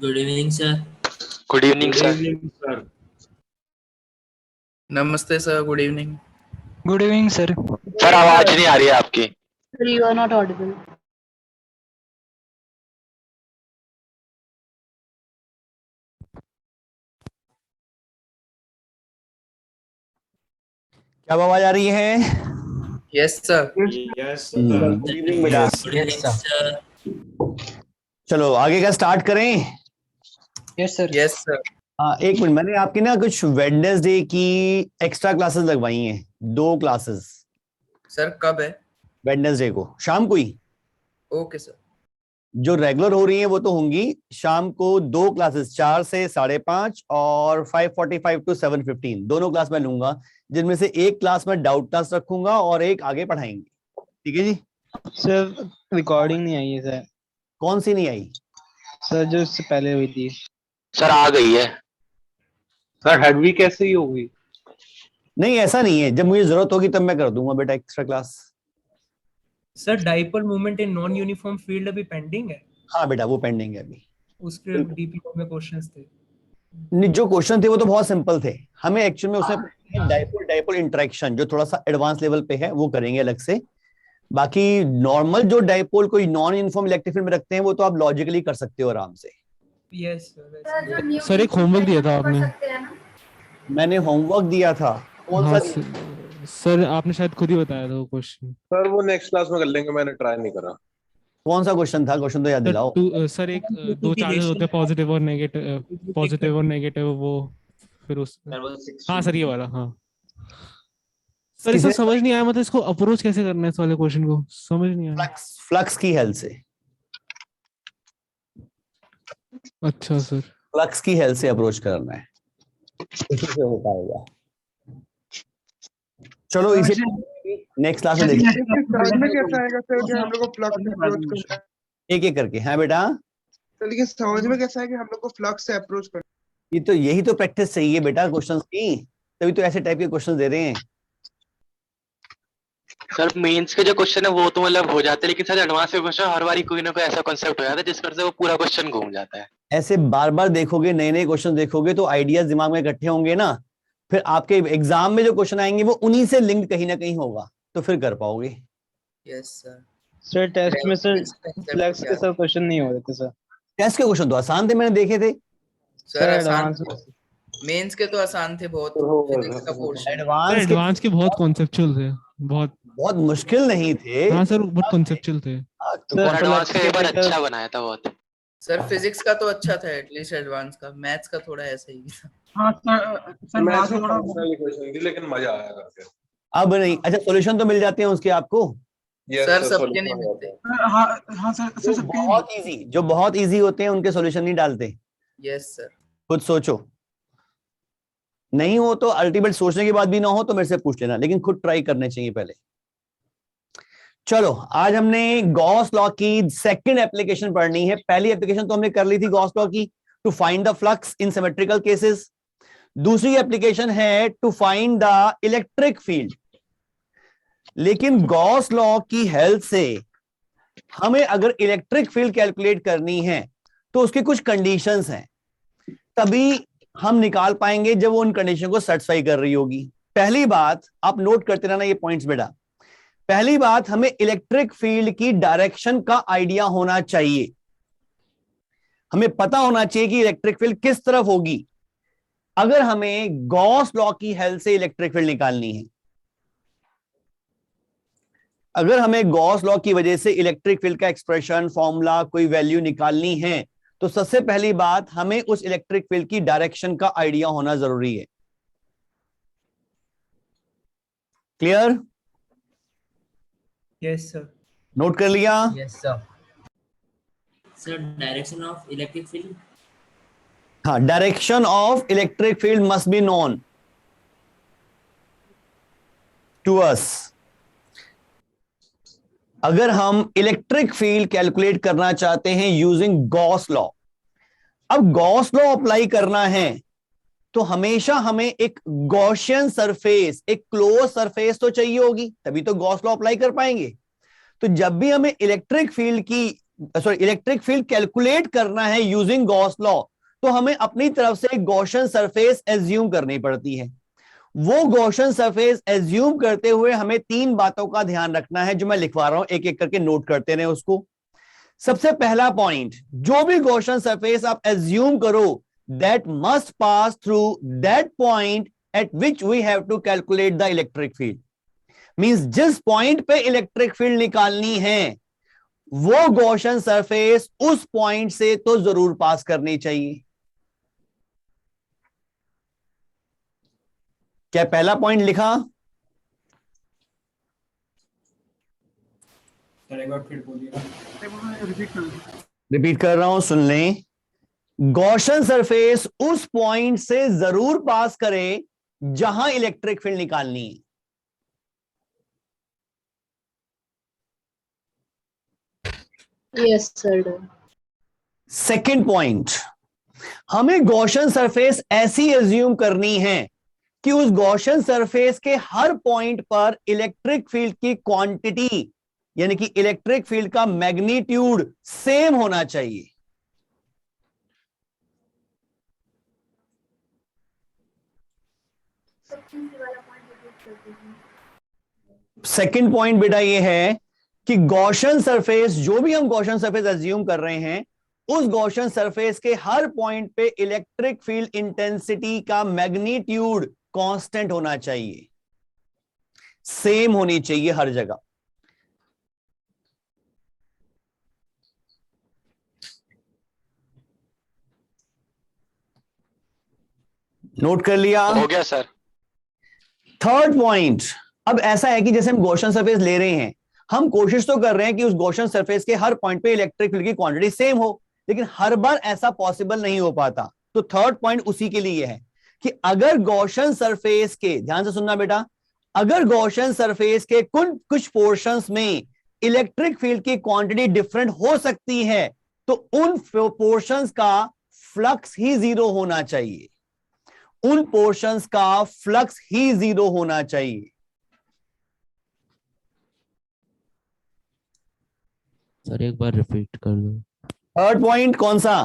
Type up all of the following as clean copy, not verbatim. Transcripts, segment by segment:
Good evening sir. Good evening good sir. Evening sir. नमस्ते sir, good evening. Good evening sir. Sir आवाज नहीं आ रही है आपकी। Sir, you are not audible. क्या आवाज आ रही है? Yes sir. Yes good evening बेटा। Good evening sir. चलो आगे का स्टार्ट करें। Yes sir. Yes sir. एक मिनट, मैंने आपकी ना कुछ वेडनेसडे की एक्स्ट्रा क्लासेस लगवाई हैं, 2 क्लासेस। सर कब है? वेडनेसडे को शाम को ही। Okay sir. जो रेगुलर हो रही हैं वो तो होंगी शाम को 2 क्लासेस, 4 से 5:30 और 5:45 to 7:15, दोनों क्लास मैं लूंगा, जिनमें से एक क्लास में डाउट क्लास रखूंगा और एक आगे पढ़ाएंगे। ठीक है जी? सर रिकॉर्डिंग नहीं आई है सर। कौन सी नहीं आई? सर जो इससे पहले हुई थी। सर आ गई है। सर हेडवी कैसे ही होगी? नहीं ऐसा नहीं है, जब मुझे जरूरत होगी तब मैं कर दूंगा बेटा extra class. Sir dipole movement in non uniform field अभी पेंडिंग है। हाँ बेटा वो पेंडिंग है अभी। उसके डीपीओ में क्वेश्चंस थे। नहीं, जो क्वेश्चन थे वो तो बहुत सिंपल थे। हमें एक्चुअल में उसमें डाइपोल डाइपोल इंटरेक्शन जो थोड़ा सा एडवांस लेवल पे है वो करेंगे अलग से। बाकी नॉर्मल जो डाइपोल कोई नॉन यूनिफॉर्म इलेक्ट्रिक फील्ड में रखते हैं वो तो आप लॉजिकली कर सकते हो आराम से। Yes sir. सर एक होमवर्क दिया था आपने। मैंने होमवर्क दिया था। कौन हाँ सा? सर आपने शायद खुद ही बताया था वो क्वेश्चन। सर वो नेक्स्ट क्लास में कर लेंगे, मैंने ट्राई नहीं करा। कौन सा क्वेश्चन था? क्वेश्चन तो याद दिलाओ। सर एक 2 चार्जेस होते हैं, पॉजिटिव और नेगेटिव, वो फिर उस हाँ सर ये वाला। हाँ सर इसको समझ नहीं आया, मतलब इसको अप्रोच कैसे करना है, इस वाले क्वेश्चन को समझ नहीं आया। फ्लक्स की हेल्प से। अच्छा सर। फ्लक्स की हेल्प से अप्रोच करना है, इसी से हो पाएगा। चलो इसे नेक्स्ट क्लास में देखते हैं। समझ में कैसा आएगा सर कि हम लोग को फ्लक्स से अप्रोच करना है? एक एक करके। हाँ बेटा तो लेकिन समझ में कैसा है कि हम लोग को फ्लक्स से अप्रोच करना है? यही तो प्रैक्टिस चाहिए बेटा क्वेश्चंस की, तभी तो ऐसे टाइप के क्वेश्चंस दे रहे हैं। सर मेंस के जो क्वेश्चन है वो तो मतलब हो जाते हैं, लेकिन सर एडवांस के क्वेश्चन हर बार कोई ना कोई ऐसा कॉन्सेप्ट हो जाता है जिस वजह से वो पूरा क्वेश्चन घूम जाता है। ऐसे बार बार देखोगे, नए नए क्वेश्चन देखोगे तो आइडियाज दिमाग में इकट्ठे होंगे ना, फिर आपके एग्जाम में जो क्वेश्चन आएंगे वो उन्हीं से लिंक्ड कहीं ना कहीं होगा, तो फिर कर पाओगे। Yes sir. सर टेस्ट में सर फ्लक्स के सब क्वेश्चन नहीं हो रहे थे सर। टेस्ट के क्वेश्चन तो आसान थे, मैंने देखे थे। सर आसान मेंस के तो आसान थे बहुत। फिजिक्स का पोर्शन एडवांस के बहुत कॉन्सेप्चुअल थे, बहुत मुश्किल नहीं थे। हाँ सर बहुत कॉन्सेप्चुअल थे। सर एडवांस का एक बार अच्छा बनाया था बहुत। सर फिजिक्स का तो अच्छा था एटलीस्ट, एडवांस का। मैथ्स का थोड़ा ऐसा ही था। हाँ सर मैथ्स में थोड़ा क्वेश्चन थी लेकिन मजा आया करके। अब नहीं, अच्छा सॉल्यूशन तो मिल जाते हैं उसके आपको? सर सबके नहीं मिलते। हाँ सर सबके जो बहुत इजी होते हैं उनके सॉल्यूशन नहीं डालते। Yes sir. खुद सोचो, नहीं हो तो अल्टीमेट सोचने के बाद भी ना हो तो मेरे से पूछ लेना, लेकिन खुद ट्राई करने चाहिए पहले। चलो आज हमने गॉस लॉ की सेकंड एप्लीकेशन पढ़नी है। पहली एप्लीकेशन तो हमने कर ली थी गॉस लॉ की, to find the flux in symmetrical cases. दूसरी एप्लीकेशन है to find the electric field. लेकिन गॉस लॉ की हेल्प से हमें अगर इलेक्ट्रिक फील्ड कैलकुलेट करनी है तो उसकी कुछ कंडीशंस हैं, तभी हम निकाल पाएंगे जब वो उन कंडीशन को सेटिस्फाई कर रही होगी। पहली बात आप नोट करते रहना ये पॉइंट्स बेटा। पहली बात, हमें इलेक्ट्रिक फील्ड की डायरेक्शन का आइडिया होना चाहिए। हमें पता होना चाहिए कि इलेक्ट्रिक फील्ड किस तरफ होगी अगर हमें गॉस लॉ की हेल्प से इलेक्ट्रिक फील्ड निकालनी है। अगर हमें गॉस लॉ की वजह से इलेक्ट्रिक फील्ड का एक्सप्रेशन, फॉर्मूला, कोई वैल्यू निकालनी है तो सबसे पहली बात हमें उस इलेक्ट्रिक फील्ड की डायरेक्शन का आइडिया होना जरूरी है। क्लियर? Yes sir. नोट कर लिया? Yes sir. Sir direction of electric field. हाँ, direction of electric field must be known to us. अगर हम इलेक्ट्रिक फील्ड कैलकुलेट करना चाहते हैं यूजिंग गॉस लॉ, अब गॉस लॉ अप्लाई करना है तो हमेशा हमें एक गॉसियन सरफेस, एक क्लोज सरफेस तो चाहिए होगी, तभी तो गॉस लॉ अप्लाई कर पाएंगे। तो जब भी हमें इलेक्ट्रिक फील्ड की सॉरी इलेक्ट्रिक फील्ड कैलकुलेट करना है यूजिंग गॉस लॉ, तो हमें अपनी तरफ से एक गॉसियन सरफेस एज्यूम करनी पड़ती है। वो गॉसियन सरफेस एज्यूम करते हुए हमें 3 बातों का ध्यान रखना है, जो मैं लिखवा रहा हूं, एक एक करके नोट करते रहे उसको। सबसे पहला पॉइंट, जो भी गॉसियन सरफेस आप एज्यूम करो, that must pass through that point at which we have to calculate the electric field. Means जिस पॉइंट पे इलेक्ट्रिक फील्ड निकालनी है, वो गॉसियन सरफेस उस पॉइंट से तो जरूर पास करनी चाहिए। क्या पहला पॉइंट लिखा? रिपीट कर रहा हूं, सुन लें। गॉसियन सरफेस उस पॉइंट से जरूर पास करे जहां इलेक्ट्रिक फील्ड निकालनी है। Yes, sir. सेकेंड पॉइंट, हमें गॉसियन सरफेस ऐसी एज्यूम करनी है कि उस गॉसियन सरफेस के हर पॉइंट पर इलेक्ट्रिक फील्ड की क्वांटिटी, यानी कि इलेक्ट्रिक फील्ड का मैग्नीट्यूड सेम होना चाहिए। सेकंड पॉइंट बेटा ये है कि गॉसियन सरफेस, जो भी हम गॉसियन सरफेस एज्यूम कर रहे हैं, उस गॉसियन सरफेस के हर पॉइंट पे इलेक्ट्रिक फील्ड इंटेंसिटी का मैग्नीट्यूड कांस्टेंट होना चाहिए, सेम होनी चाहिए हर जगह। नोट कर लिया? हो गया सर। थर्ड पॉइंट, अब ऐसा है कि जैसे हम गॉसियन सरफेस ले रहे हैं, हम कोशिश तो कर रहे हैं कि उस गॉसियन सरफेस के हर पॉइंट पे इलेक्ट्रिक फील्ड की क्वांटिटी सेम हो, लेकिन हर बार ऐसा पॉसिबल नहीं हो पाता। तो थर्ड पॉइंट उसी के लिए है कि अगर गॉसियन सरफेस के, ध्यान से सुनना बेटा, अगर गॉसियन सरफेस के कुछ पोर्शंस में इलेक्ट्रिक फील्ड की क्वांटिटी डिफरेंट हो सकती है, तो उन पोर्शंस का फ्लक्स ही जीरो होना चाहिए। उन पोर्शंस का फ्लक्स ही जीरो होना चाहिए। सर एक बार रिपीट कर दो। थर्ड पॉइंट कौन सा?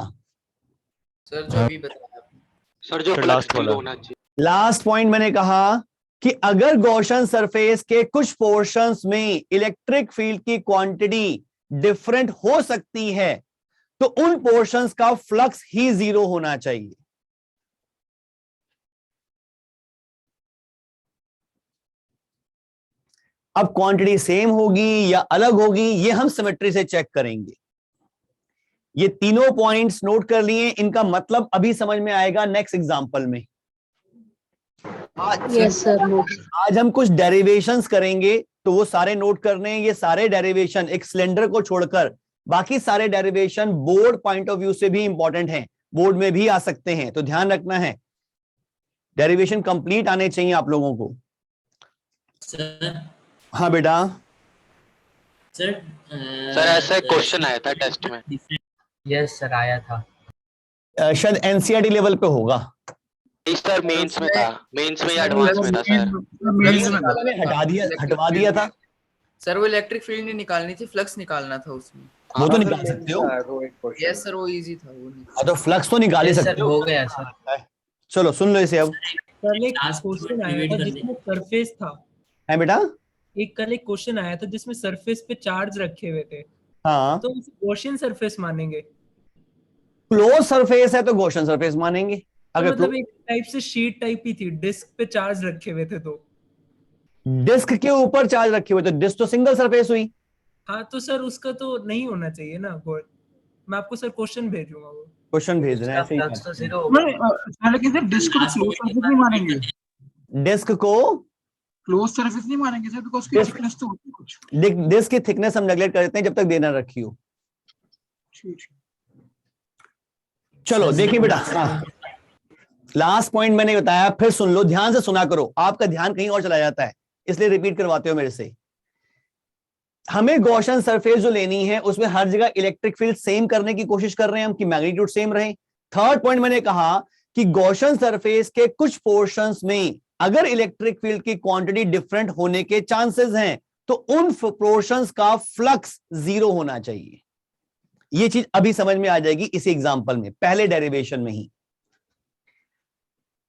सर जो भी बताया आपने। सर जो फ्लक्स जीरो होना चाहिए। लास्ट पॉइंट मैंने कहा कि अगर गॉसियन सरफेस के कुछ पोर्शंस में इलेक्ट्रिक फील्ड की क्वांटिटी डिफरेंट हो सकती है, तो उन पोर्शंस का फ्लक्स ही जीरो होना चाहिए। अब क्वांटिटी सेम होगी या अलग होगी, ये हम सिमेट्री से चेक करेंगे। ये तीनों पॉइंट्स नोट कर लिए, इनका मतलब अभी समझ में आएगा नेक्स्ट एग्जांपल में। Yes, sir. आज हम कुछ डेरिवेशंस करेंगे, तो वो सारे नोट करने हैं। ये सारे डेरिवेशन, एक सिलेंडर को छोड़कर बाकी सारे derivation board point of view से भी इंपॉर्टेंट हैं, बोर्ड में भी आ सकते हैं, तो ध्यान रखना है। डेरिवेशन कंप्लीट आने चाहिए आप लोगों को। सर हाँ बेटा। सर सर ऐसा एक क्वेश्चन आया था टेस्ट में। यस सर आया था। शायद एनसीईआरटी लेवल पे होगा। सर मेंस में था, मेंस में या एडवांस में था सर? हटवा दिया था सर। वो इलेक्ट्रिक फील्ड नहीं निकालनी थी, फ्लक्स निकालना था उसमें। वो तो निकाल सकते हो। यस सर, वो इजी था। वो हाँ तो फ्लक्स तो निकाल ही सकते हो। हो गया सर। चलो सुन लो इसे अब। कल एक क्वेश्चन आया था जिसमें सरफेस था। है बेटा? कल एक क्वेश्चन आया था जिसमें सरफेस पे चार्ज रखे हुए थे। हाँ, तो उसे गॉसियन सरफेस मानेंगे? क्लोज सरफेस है तो गॉसियन सरफेस मानेंगे। अगर मतलब एक टाइप से शीट टाइप ही थी, डिस्क पे चार्ज रखे हुए थे। तो डिस्क के ऊपर चार्ज रखे हुए, तो डिस्क तो सिंगल सरफेस हुई। हाँ तो सर उसका तो नहीं होना चाहिए ना। मैं आपको सर क्वेश्चन भेजूंगा, वो क्वेश्चन भेज रहे हैं ऐसे ही। लेकिन सर डिस्क को क्लोज सरफेस नहीं मानेंगे। डिस्क को क्लोज सरफेस नहीं मानेंगे सर, बिकॉज़ उसकी थिकनेस तो होती है कुछ। डिस्क की थिकनेस हम नेगलेक्ट कर देते हैं जब तक देना रखी हो। चलो देखिए बेटा, हाँ लास्ट पॉइंट मैंने बताया, फिर सुन लो, ध्यान से सुना करो, आपका ध्यान कहीं और चला जाता है, इसलिए रिपीट करवाते हो मेरे से। हमें गॉसियन सरफेस जो लेनी है उसमें हर जगह इलेक्ट्रिक फील्ड सेम करने की कोशिश कर रहे हैं हम कि मैग्नीट्यूड सेम रहे। थर्ड पॉइंट मैंने कहा कि गॉसियन सरफेस के कुछ पोर्शंस में अगर इलेक्ट्रिक फील्ड की क्वांटिटी डिफरेंट होने के चांसेस हैं, तो उन पोर्शंस का फ्लक्स जीरो होना चाहिए। ये चीज अभी समझ में आ जाएगी इसी एग्जांपल में, पहले डेरिवेशन में ही।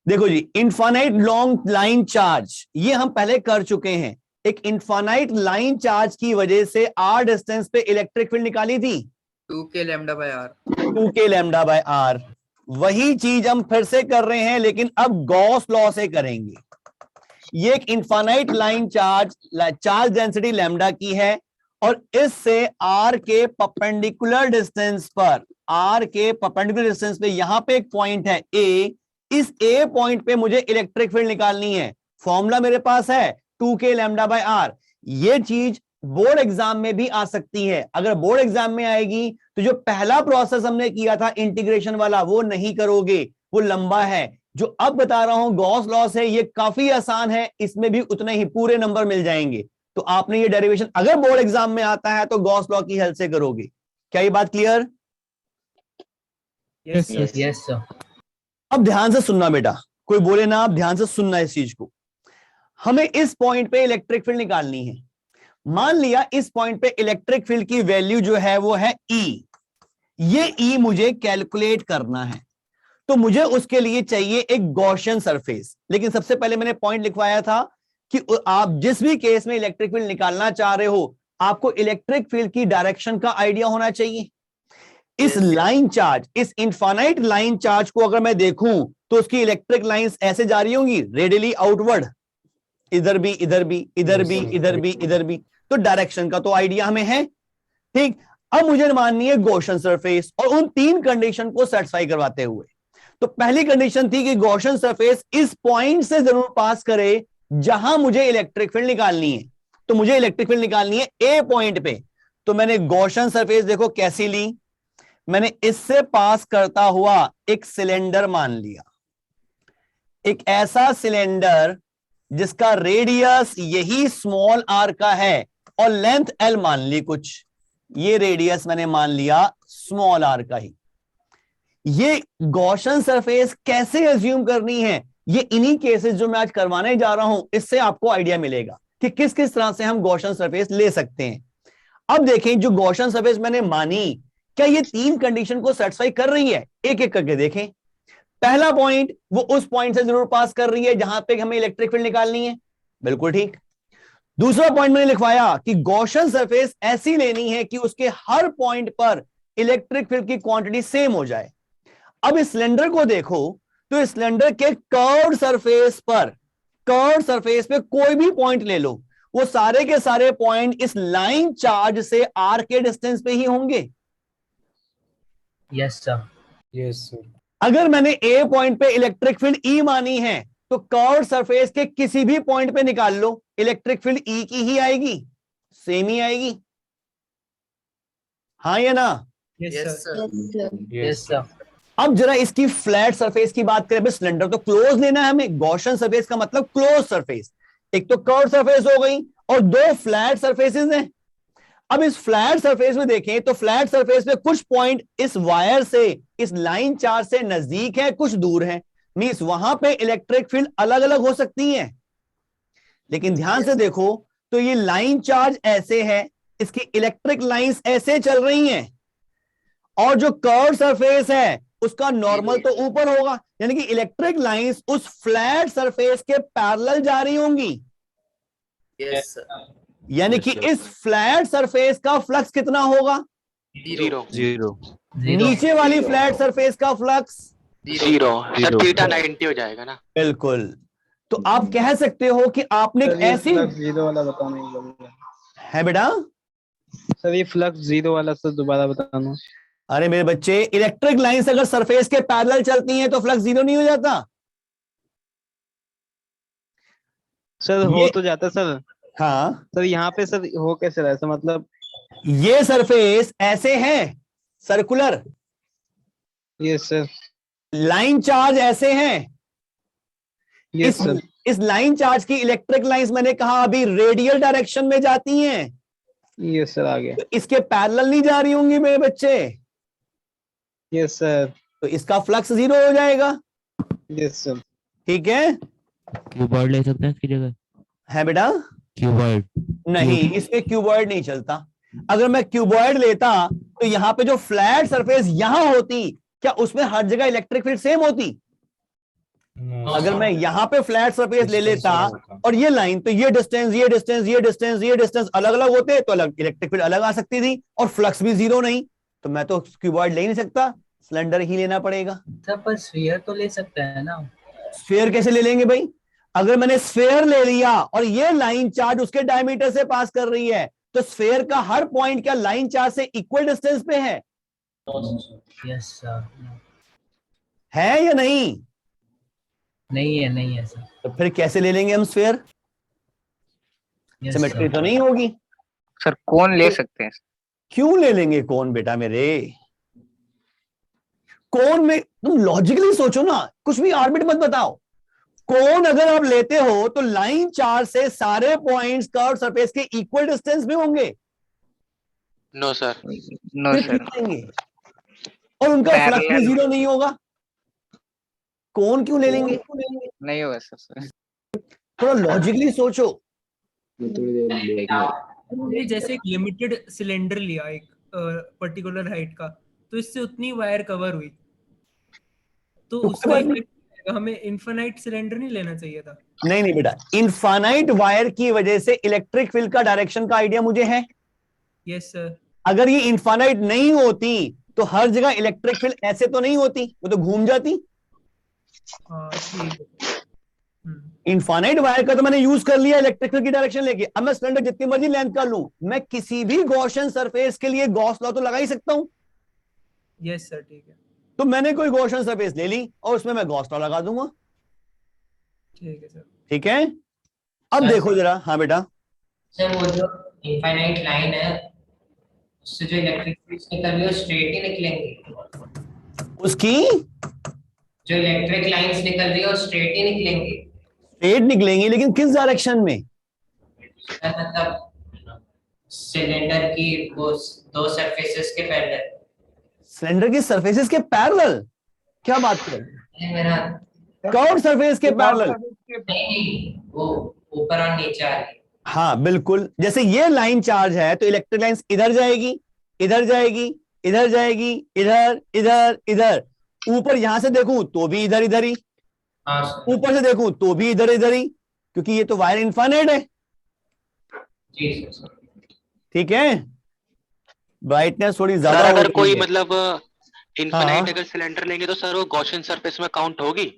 देखो जी, इनफाइनाइट लॉन्ग लाइन चार्ज ये हम पहले कर चुके हैं। एक इनफाइनाइट लाइन चार्ज की वजह से r डिस्टेंस पे इलेक्ट्रिक फील्ड निकाली थी 2k lambda by r। 2k lambda by r। वही चीज हम फिर से कर रहे हैं, लेकिन अब गॉस लॉ से करेंगे। ये एक infinite line charge density lambda की है, और इससे r के परपेंडिकुलर डिस्टेंस पर, r के परपेंडिकुलर डिस्टेंस पे यहां पे एक पॉइंट है a, इस a पॉइंट पे मुझे इलेक्ट्रिक फील्ड निकालनी है। फॉर्मूला मेरे पास है 2k लैम्डा बाय r। ये चीज बोर्ड एग्जाम में भी आ सकती है। अगर बोर्ड एग्जाम में आएगी तो जो पहला प्रोसेस हमने किया था इंटीग्रेशन वाला वो नहीं करोगे, वो लंबा है। जो अब बता रहा हूं गॉस लॉ से, ये काफी आसान है, इसमें भी उतने ही पूरे नंबर मिल जाएंगे। तो आपने ये डेरिवेशन अगर बोर्ड एग्जाम में आता है तो गॉस लॉ की हेल्प से करोगे। क्या ये बात clear? Yes yes yes sir. अब ध्यान से सुनना बेटा, कोई बोले ना, आप ध्यान से सुनना इस चीज को। हमें इस पॉइंट पे इलेक्ट्रिक फील्ड निकालनी है। मान लिया इस पॉइंट पे इलेक्ट्रिक फील्ड की वैल्यू जो है वो है E। ये E मुझे कैलकुलेट करना है, तो मुझे उसके लिए चाहिए एक गॉसियन सरफेस। लेकिन सबसे पहले मैंने पॉइंट लिखवाया था कि आप जिस भी केस में इलेक्ट्रिक फील्ड निकालना चाह रहे हो, आपको इलेक्ट्रिक फील्ड की डायरेक्शन का आइडिया होना चाहिए। इस लाइन चार्ज, इस इनफाइनाइट लाइन चार्ज को अगर मैं देखूं तो उसकी इलेक्ट्रिक लाइंस ऐसे जा रही होंगी रेडियली आउटवर्ड, इधर भी, इधर भी, इधर भी, इधर भी, इधर भी। तो डायरेक्शन का तो आइडिया हमें है, ठीक। अब मुझे माननी है गॉसियन सरफेस, और उन तीन कंडीशन को सेटिस्फाई करवाते हुए। तो पहली कंडीशन थी कि गॉसियन सरफेस इस पॉइंट से जरूर पास करे जहां मुझे इलेक्ट्रिक फील्ड निकालनी है। तो मुझे इलेक्ट्रिक फील्ड निकालनी है ए पॉइंट पे। तो मैंने गॉसियन सरफेस देखो कैसी ली, मैंने इससे पास करता हुआ एक सिलेंडर मान लिया, एक ऐसा सिलेंडर जिसका रेडियस यही स्मॉल r का है और लेंथ l मान ली कुछ। ये रेडियस मैंने मान लिया स्मॉल r का ही। ये गॉसियन सरफेस कैसे अज्यूम करनी है, ये इन्हीं केसेस जो मैं आज करवाने जा रहा हूं, इससे आपको आइडिया मिलेगा कि किस किस तरह से हम गॉसियन सरफेस ले सकते हैं। अब देखें, जो गॉसियन सरफेस मैंने मानी, क्या ये तीन कंडीशन को सेटिस्फाई कर रही है? एक एक करके देखें। पहला पॉइंट, वो उस पॉइंट से जरूर पास कर रही है जहां पे हमें इलेक्ट्रिक फील्ड निकालनी है, बिल्कुल ठीक। दूसरा पॉइंट मैंने लिखवाया कि गॉसियन सरफेस ऐसी लेनी है कि उसके हर पॉइंट पर इलेक्ट्रिक फील्ड की क्वांटिटी सेम हो जाए। अब इस सिलेंडर को देखो, तो इस सिलेंडर के कर्व्ड सरफेस पे कोई भी पॉइंट ले लो, वो सारे के सारे पॉइंट इस लाइन चार्ज से r के डिस्टेंस पे ही होंगे। Yes sir. Yes sir. अगर मैंने ए पॉइंट पे इलेक्ट्रिक फील्ड ई मानी है, तो कर्व्ड सरफेस के किसी भी पॉइंट पे निकाल लो, इलेक्ट्रिक फील्ड ई की ही आएगी, सेम ही आएगी। हाँ या ना? Yes sir. Yes sir. अब जरा इसकी फ्लैट सरफेस की बात करें। सिलेंडर तो क्लोज लेना है हमें, गॉसियन सरफेस का मतलब क्लोज सरफेस। एक तो कर्व सरफेस हो गई और दो फ्लैट सरफेसेस हैं। अब इस फ्लैट सरफेस में देखें तो फ्लैट सरफेस में कुछ पॉइंट इस वायर से, इस लाइन चार्ज से नजदीक है, कुछ दूर है। मींस वहां पे इलेक्ट्रिक फील्ड अलग अलग हो सकती है। लेकिन ध्यान से देखो तो ये लाइन चार्ज ऐसे है, इसकी इलेक्ट्रिक लाइंस ऐसे चल रही हैं, और जो कर्व सरफेस है उसका नॉर्मल तो ऊपर होगा, यानी कि इलेक्ट्रिक लाइंस उस फ्लैट सरफेस के पैरेलल जा रही होंगी। Yes sir. यानी कि इस फ्लैट सरफेस का फ्लक्स कितना होगा? जीरो। जीरो। नीचे वाली फ्लैट सरफेस का फ्लक्स जीरो। सर थीटा 90 हो जाएगा ना? बिल्कुल। तो आप कह सकते हो कि आपने एक ऐसी जीरो वाला बताना है बेटा। सर, ये फ्लक्स जीरो वाला सर दोबारा बताना। अरे मेरे बच्चे, इलेक्ट्रिक लाइंस अगर सरफेस के पैरेलल चलती हैं तो फ्लक्स जीरो नहीं हो जाता? सर हो तो जाता सर। हाँ सर यहाँ पे सर हो कैसे रहा है सर, मतलब ये सरफेस ऐसे है circular, yes sir. Line charge ऐसे हैं। Yes sir. इस लाइन चार्ज की इलेक्ट्रिक लाइंस मैंने कहा अभी रेडियल डायरेक्शन में जाती हैं, यस सर, आगे। तो इसके पैरेलल नहीं जा रही होंगी मेरे बच्चे, यस सर। तो इसका फ्लक्स जीरो हो जाएगा। Yes sir. ठीक है, क्यूबॉइड ले सकते हैं इसकी जगह? है बेटा? क्यूबॉइड नहीं, इसमें क्यूबॉइड नहीं चलता। अगर मैं क्यूबॉइड लेता तो यहाँ पे जो फ्लैट सरफेस यहां होती, क्या उसमें हर जगह इलेक्ट्रिक फील्ड सेम होती? अगर मैं यहाँ पे फ्लैट सरफेस ले लेता और ये लाइन, तो ये डिस्टेंस, ये डिस्टेंस, ये डिस्टेंस, ये डिस्टेंस अलग अलग होते तो अलग इलेक्ट्रिक फील्ड अलग आ सकती थी और फ्लक्स भी जीरो नहीं। तो मैं तो क्यूबॉइड ले ही नहीं सकता, सिलेंडर ही लेना पड़ेगा। पर स्फीयर तो ले सकता है ना। स्फीयर कैसे ले लेंगे भाई? अगर मैंने स्फीयर ले लिया और ये लाइन चार्ज उसके डायमीटर से पास कर रही है, तो स्फीयर का हर पॉइंट क्या लाइन चार्ज से इक्वल डिस्टेंस पे है? Yes sir. है या नहीं? नहीं है सर। तो फिर कैसे ले लेंगे हम स्फीयर? सिमेट्री तो नहीं होगी सर। कौन ले सकते हैं? क्यों ले लेंगे कौन बेटा मेरे? कौन में तुम लॉजिकली सोचो ना, कुछ भी आर्बिट मत बताओ। कौन अगर आप लेते हो तो लाइन चार्ज से सारे पॉइंट्स कर्व सरफेस के इक्वल डिस्टेंस में होंगे। No sir. No sir. और उनका फ्लक्स भी जीरो नहीं होगा। कौन क्यों ले लेंगे? नहीं होगा सर। थोड़ा लॉजिकली सोचो। जैसे एक लिमिटेड सिलेंडर लिया एक पर्टिकुलर हाइट का, तो इससे उतनी वायर कवर हुई, तो उसका इफेक्ट हमें इनफिनाइट सिलेंडर नहीं लेना चाहिए था। नहीं बेटा, इनफाइनाइट वायर की वजह से इलेक्ट्रिक फील्ड का डायरेक्शन का आइडिया मुझे है। Yes sir. अगर ये इनफाइनाइट नहीं होती तो हर जगह इलेक्ट्रिक फील्ड ऐसे तो नहीं होती, वो तो घूम जाती। इनफाइनाइट वायर का तो मैंने यूज कर लिया इलेक्ट्रिक फील्ड की डायरेक्शन लेके। अब मैं सिलेंडर जितनी मर्जी लेंथ कर लूं, मैं किसी भी गॉसियन सरफेस के लिए गॉस लॉ तो लगा ही सकता हूं। यस सर, ठीक है। तो मैंने कोई गॉसियन सरफेस ले ली और उसमें मैं गॉस लॉ लगा दूंगा। ठीक है सर। ठीक है, अब देखो जरा। हाँ बेटा। सर वो जो इनफाइनाइट लाइन है, उससे जो इलेक्ट्रिक फील्ड्स निकल रही है स्ट्रेट ही निकलेंगे। उसकी जो इलेक्ट्रिक लाइंस निकल रही है वो स्ट्रेट ही निकलेंगे। स्ट्रेट निकलेंगी, लेकिन किस डायरेक्शन में? मतलब सिलेंडर की वो दो सरफेसेस के पैरेलल। सिलेंडर की सरफेसेस के पैरेलल? क्या बात कर रहे हैं? मेरा कर्व सरफेस के पैरेलल? नहीं, वो ऊपर और नीचे आ रही है। हाँ बिल्कुल, जैसे ये लाइन चार्ज है तो इलेक्ट्रिक लाइंस इधर जाएगी, इधर जाएगी, इधर जाएगी, इधर इधर इधर। ऊपर यहां से देखूं तो भी इधर इधर ही, ऊपर से देखूं तो भी इधर इधर ही, क्योंकि ये तो वायर इनफाइनाइट है। ठीक है, ब्राइटनेस थोड़ी ज्यादा। अगर कोई मतलब इनफाइनाइट हाँ। अगर सिलेंडर लेंगे तो सर वो गॉसियन सरफेस में काउंट होगी?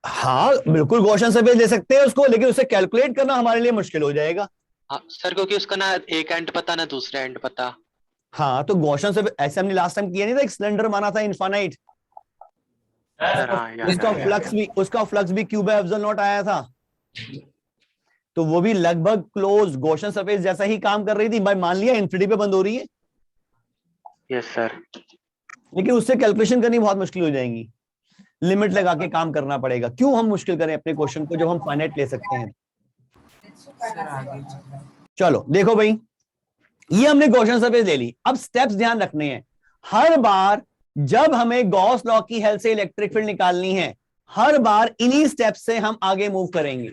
हाँ बिल्कुल, गॉसियन सरफेस ले सकते हैं उसको, लेकिन उसे कैलकुलेट करना हमारे लिए मुश्किल हो जाएगा। हाँ सर, क्योंकि उसका ना एक एंड पता ना दूसरा एंड पता। हाँ तो गॉसियन सरफेस ऐसे हमने लास्ट टाइम किया नहीं था, एक सिलेंडर माना था इनफाइनाइट, उसका फ्लक्स भी क्यू बाय एप्सिलॉन नॉट आया था, तो वो भी लगभग क्लोज गॉसियन सरफेस जैसा ही काम कर रही थी। भाई मान लिया इन्फिनिटी पे बंद हो रही है। Yes sir. लेकिन उससे कैलकुलेशन करनी बहुत मुश्किल हो जाएगी, लिमिट लगा के काम करना पड़ेगा। क्यों हम मुश्किल करें अपने क्वेश्चन को जब हम फाइनाइट ले सकते हैं? चलो देखो भाई, ये हमने गॉसियन सरफेस ले ली। अब स्टेप्स ध्यान रखने हैं। हर बार जब हमें गॉस लॉ की हेल्प से इलेक्ट्रिक फील्ड निकालनी है, हर बार इन्हीं स्टेप से हम आगे मूव करेंगे।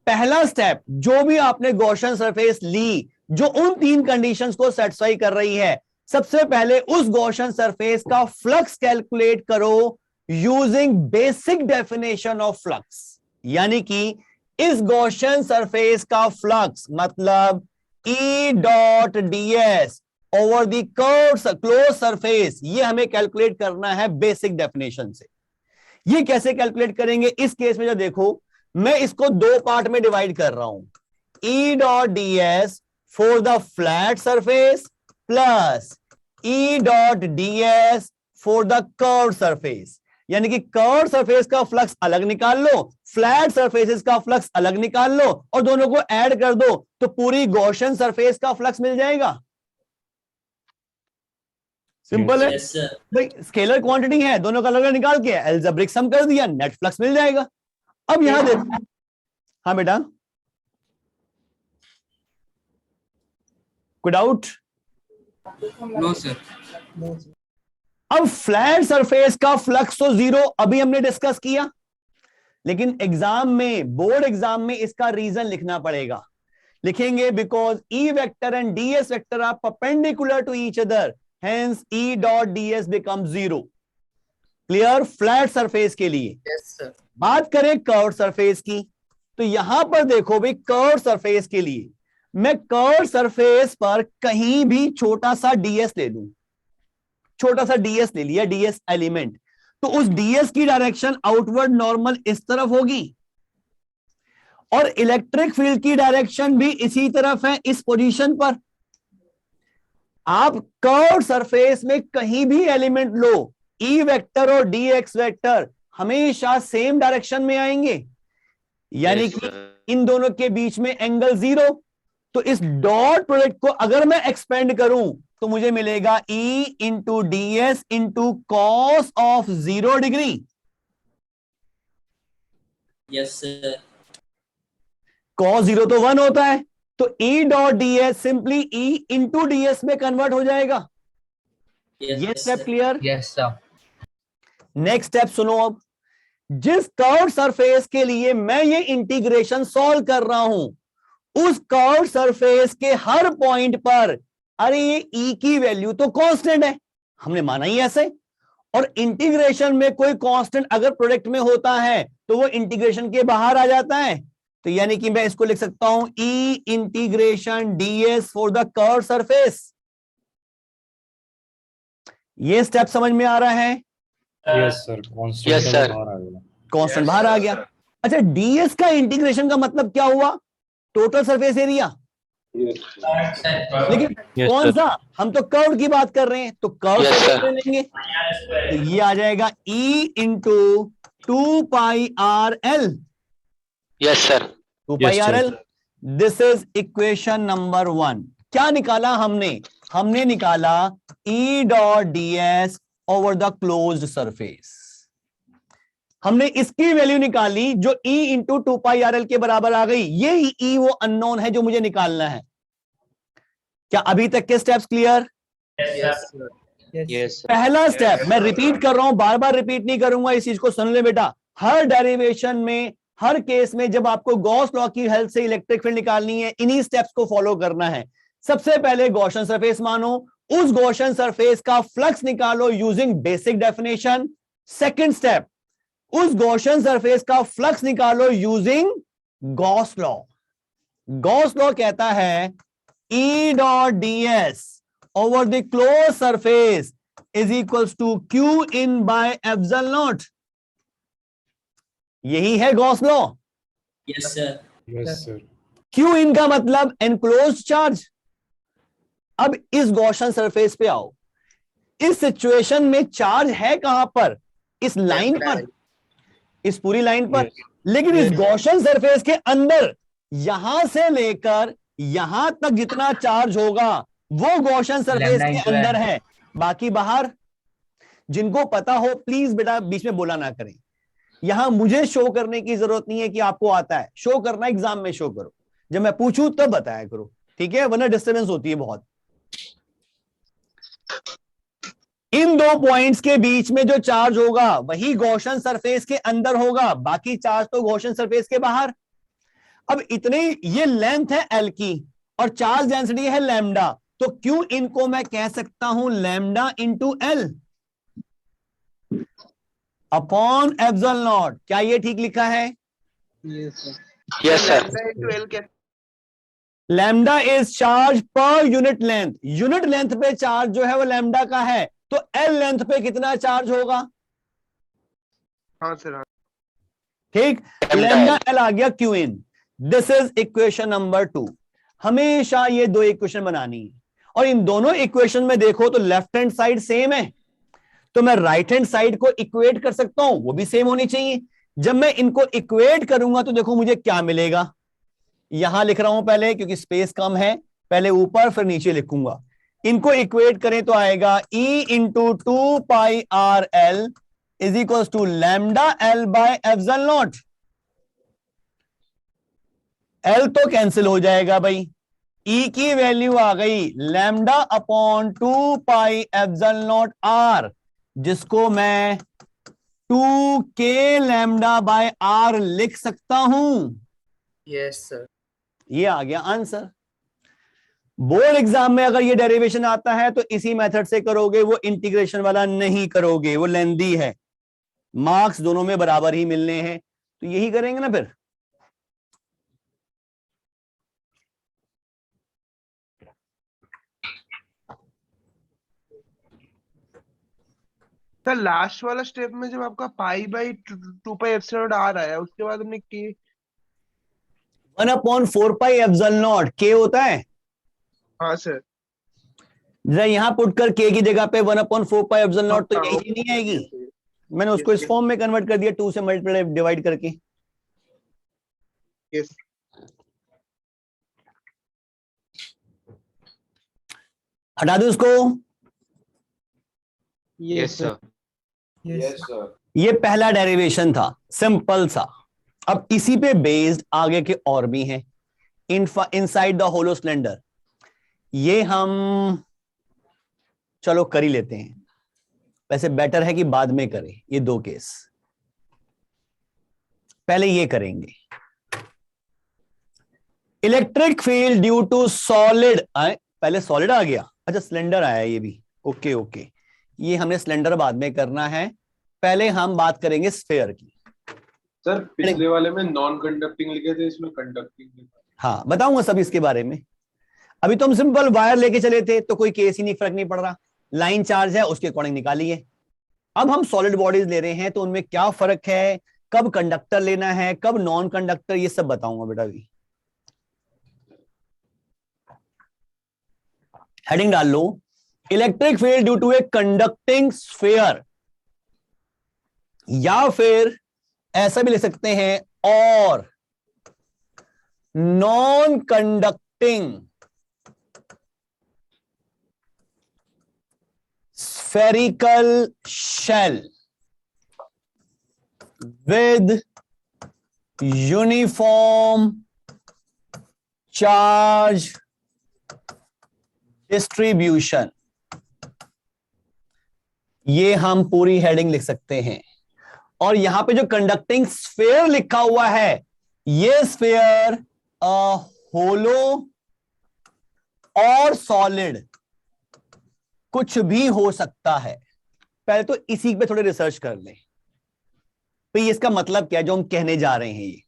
पहला स्टेप, जो भी आपने गॉसियन सरफेस ली जो उन तीन कंडीशंस को सेटिस्फाई कर रही है, सबसे पहले उस गॉसियन सरफेस का फ्लक्स कैलकुलेट करो using basic definition of flux. यानी कि इस गॉसियन सरफेस का फ्लक्स मतलब E dot ds over the curved close surface, ये हमें कैलकुलेट करना है बेसिक डेफिनेशन से। ये कैसे कैलकुलेट करेंगे? इस केस में जो देखो, मैं इसको दो पार्ट में डिवाइड कर रहा हूं। E dot ds for the flat surface plus E dot ds for the curved surface. यानी कि कर्व्ड सरफेस का फ्लक्स अलग निकाल लो, फ्लैट सरफेसेस का फ्लक्स अलग निकाल लो और दोनों को ऐड कर दो तो पूरी गॉसियन सरफेस का फ्लक्स मिल जाएगा। सिंपल है भाई, स्केलर क्वांटिटी है, दोनों का अलग निकाल के अलजेब्रिक सम कर दिया, नेट फ्लक्स मिल जाएगा। अब यहां देखो। हाँ बेटा, कोई डाउट? No sir. अब फ्लैट सरफेस का फ्लक्स तो जीरो अभी हमने डिस्कस किया, लेकिन एग्जाम में, बोर्ड एग्जाम में इसका रीजन लिखना पड़ेगा। लिखेंगे because E vector and ds vector are perpendicular to each other, hence E dot ds become 0। Clear? Flat surface के लिए। Yes sir. बात करें कर्व सरफेस की, तो यहां पर देखो भाई, कर्व सरफेस के लिए मैं कर्व सरफेस पर कहीं भी छोटा सा ds ले लूं, छोटा सा ds ले लिया, ds एलिमेंट, तो उस ds की डायरेक्शन आउटवर्ड नॉर्मल इस तरफ होगी और इलेक्ट्रिक फील्ड की डायरेक्शन भी इसी तरफ है, इस पोजीशन पर। आप कर्व सरफेस में कहीं भी एलिमेंट लो, ई वेक्टर और dx वेक्टर हमेशा सेम डायरेक्शन में आएंगे, यानी कि इन दोनों के बीच में एंगल 0। तो इस डॉट प्रोडक्ट को अगर मैं एक्सपेंड करूं तो मुझे मिलेगा E into ds into cos of 0 degree. Yes sir. Cos 0 तो 1 होता है, तो E dot ds simply E into ds में कन्वर्ट हो जाएगा। ये step clear? Yes sir. Next step सुनो अब। जिस कर्व सरफेस के लिए मैं ये इंटीग्रेशन सॉल्व कर रहा हूं, उस कर्व सरफेस के हर पॉइंट पर, अरे ये E की वैल्यू तो कांस्टेंट है, हमने माना ही ऐसे, और इंटीग्रेशन में कोई कांस्टेंट अगर प्रोडक्ट में होता है तो वो इंटीग्रेशन के बाहर आ जाता है। तो यानी कि मैं इसको लिख सकता हूं E integration ds for the curve surface. ये स्टेप समझ में आ रहा है? Yes sir. Yes sir. Constant बाहर आ गया। अच्छा, ds का इंटीग्रेशन का मतलब क्या हुआ? Total surface area. लेकिन कौन सा? हम तो कर्व की बात कर रहे हैं, तो कर्व सरफेस ले लेंगे, तो ये आ जाएगा E into 2πRL। Yes sir. 2πRL, this is equation number 1। क्या निकाला हमने? हमने निकाला E dot ds over the closed surface. हमने इसकी वैल्यू निकाली जो E इंटू 2πRL के बराबर आ गई। ये ही E वो अननोन है जो मुझे निकालना है। क्या अभी तक के स्टेप्स क्लियर? यस। पहला स्टेप मैं रिपीट कर रहा हूं, बार बार रिपीट नहीं करूंगा, इस चीज को सुन ले बेटा। हर डेरिवेशन में, हर केस में जब आपको गॉस लॉ की हेल्प से इलेक्ट्रिक फील्ड निकालनी है, इन्हीं स्टेप्स को फॉलो करना है। सबसे पहले गॉसियन सरफेस मानो, उस गॉसियन सरफेस का फ्लक्स निकालो using basic definition. Second step, उस गॉसियन सरफेस का फ्लक्स निकालो using Gauss law. Gauss law कहता है E dot ds over the close surface is equals to Q in by epsilon naught. यही है Gauss law. Yes sir. Yes sir. Q in का मतलब enclosed charge. अब इस Gaussian surface पे आओ, इस सिचुएशन में चार्ज है कहां पर? इस लाइन पर, इस पूरी लाइन पर। लेकिन इस गॉसियन सरफेस के अंदर, यहां से लेकर यहां तक जितना चार्ज होगा वो गॉसियन सरफेस के अंदर है, बाकी बाहर। जिनको पता हो प्लीज बेटा बीच में बोला ना करें। यहां मुझे शो करने की जरूरत नहीं है कि आपको आता है, शो करना एग्जाम में शो करो, जब मैं पूछूं तब बताया करो, ठीक है? वरना डिस्टर्बेंस होती है बहुत। इन दो पॉइंट्स के बीच में जो चार्ज होगा वही गॉसियन सरफेस के अंदर होगा, बाकी चार्ज तो गॉसियन सरफेस के बाहर। अब इतने, ये लेंथ है L की और चार्ज डेंसिटी है लैम्डा, तो Q इनको मैं कह सकता हूं lambda into L upon epsilon not. क्या ये ठीक लिखा है? Yes sir. Lambda is charge per unit length. Unit length पे चार्ज जो है वो लैम्डा का है, तो L लेंथ पे कितना चार्ज होगा? हाँ सर। ठीक, लैम्डा L आ गया Q in. This is equation number 2। हमेशा ये दो इक्वेशन बनानी है, और इन दोनों इक्वेशन में देखो तो लेफ्ट हैंड साइड सेम है, तो मैं राइट हैंड साइड को इक्वेट कर सकता हूं, वो भी सेम होनी चाहिए। जब मैं इनको इक्वेट करूंगा तो देखो मुझे क्या मिलेगा। यहां लिख रहा हूं पहले, क्योंकि स्पेस कम है, पहले ऊपर फिर नीचे लिखूंगा। इनको इक्वेट करें तो आएगा E into 2πRL is equal to lambda L by epsilon naught. L तो कैंसिल हो जाएगा भाई, E की वैल्यू आ गई lambda upon 2π epsilon naught R, जिसको मैं 2k लैम्डा बाय R लिख सकता हूं। Yes sir. ये आ गया आंसर। बोर्ड एग्जाम में अगर ये डेरिवेशन आता है तो इसी मेथड से करोगे, वो इंटीग्रेशन वाला नहीं करोगे, वो लेंदी है, मार्क्स दोनों में बराबर ही मिलने हैं, तो यही करेंगे ना फिर। सर लास्ट वाला स्टेप में जब आपका पाई बाई 2 पाई एप्सिलॉन आ रहा है, उसके बाद हमने के 1/4 पाई एप्सिलॉन नॉट के होता है। हाँ सर जरा यहां पुट कर के की जगह पे 1/4 पाई एप्सिलॉन नॉट, तो यही चीज नहीं आएगी। मैंने उसको इस फॉर्म में कन्वर्ट कर दिया, 2 से मल्टीप्लाई डिवाइड करके। यस हटा दो उसको। Yes sir. Yes sir. ये पहला डेरिवेशन था, सिंपल सा। अब इसी पे बेस्ड आगे के और भी हैं। इनसाइड द होलो सिलेंडर, ये हम चलो कर ही लेते हैं, वैसे बेटर है कि बाद में करें ये दो केस। पहले ये करेंगे, electric field due to solid. पहले सॉलिड आ गया, अच्छा सिलेंडर आया ये भी, ओके ओके। ये हमने सिलेंडर बाद में करना है, पहले हम बात करेंगे स्फीयर की। सर पिछले वाले में नॉन कंडक्टिंग लिखे थे, इसमें कंडक्टिंग लिखा। हाँ बताऊंगा सब इसके बारे में। अभी तो हम सिंपल वायर लेके चले थे तो कोई केस ही नहीं, फर्क नहीं पड़ रहा, लाइन चार्ज है उसके अकॉर्डिंग निकालिए। अब हम सॉलिड बॉडीज ले रहे हैं तो उनमें क्या फर्क है, कब कंडक्टर लेना है कब नॉन कंडक्टर, ये सब बताऊंगा बेटा। अभी हेडिंग डाल लो, electric field due to a conducting sphere, या फिर ऐसा भी लिख सकते हैं और non conducting spherical shell with uniform charge distribution, ये हम पूरी हेडिंग लिख सकते हैं। और यहां पे जो कंडक्टिंग स्फीयर लिखा हुआ है, ये स्फीयर होलो और सॉलिड कुछ भी हो सकता है। पहले तो इसी पे थोड़े रिसर्च कर लें, भाई इसका मतलब क्या है जो हम कहने जा रहे हैं, ये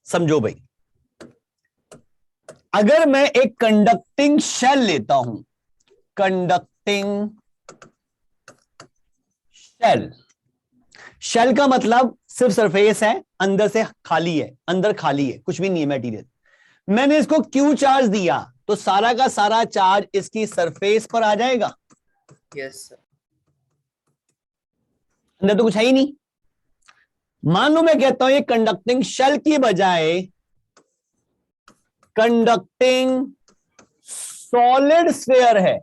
समझो भाई। अगर मैं एक कंडक्टिंग शेल लेता हूं, कंडक्टिंग शेल, शेल का मतलब सिर्फ सरफेस है, अंदर से खाली है, अंदर खाली है, कुछ भी नहीं है मटेरियल। मैंने इसको क्यू चार्ज दिया तो सारा का सारा चार्ज इसकी सरफेस पर आ जाएगा। Yes sir. अंदर तो कुछ है ही नहीं। मान लो मैं कहता हूं ये कंडक्टिंग शेल की बजाय कंडक्टिंग सॉलिड स्फीयर है,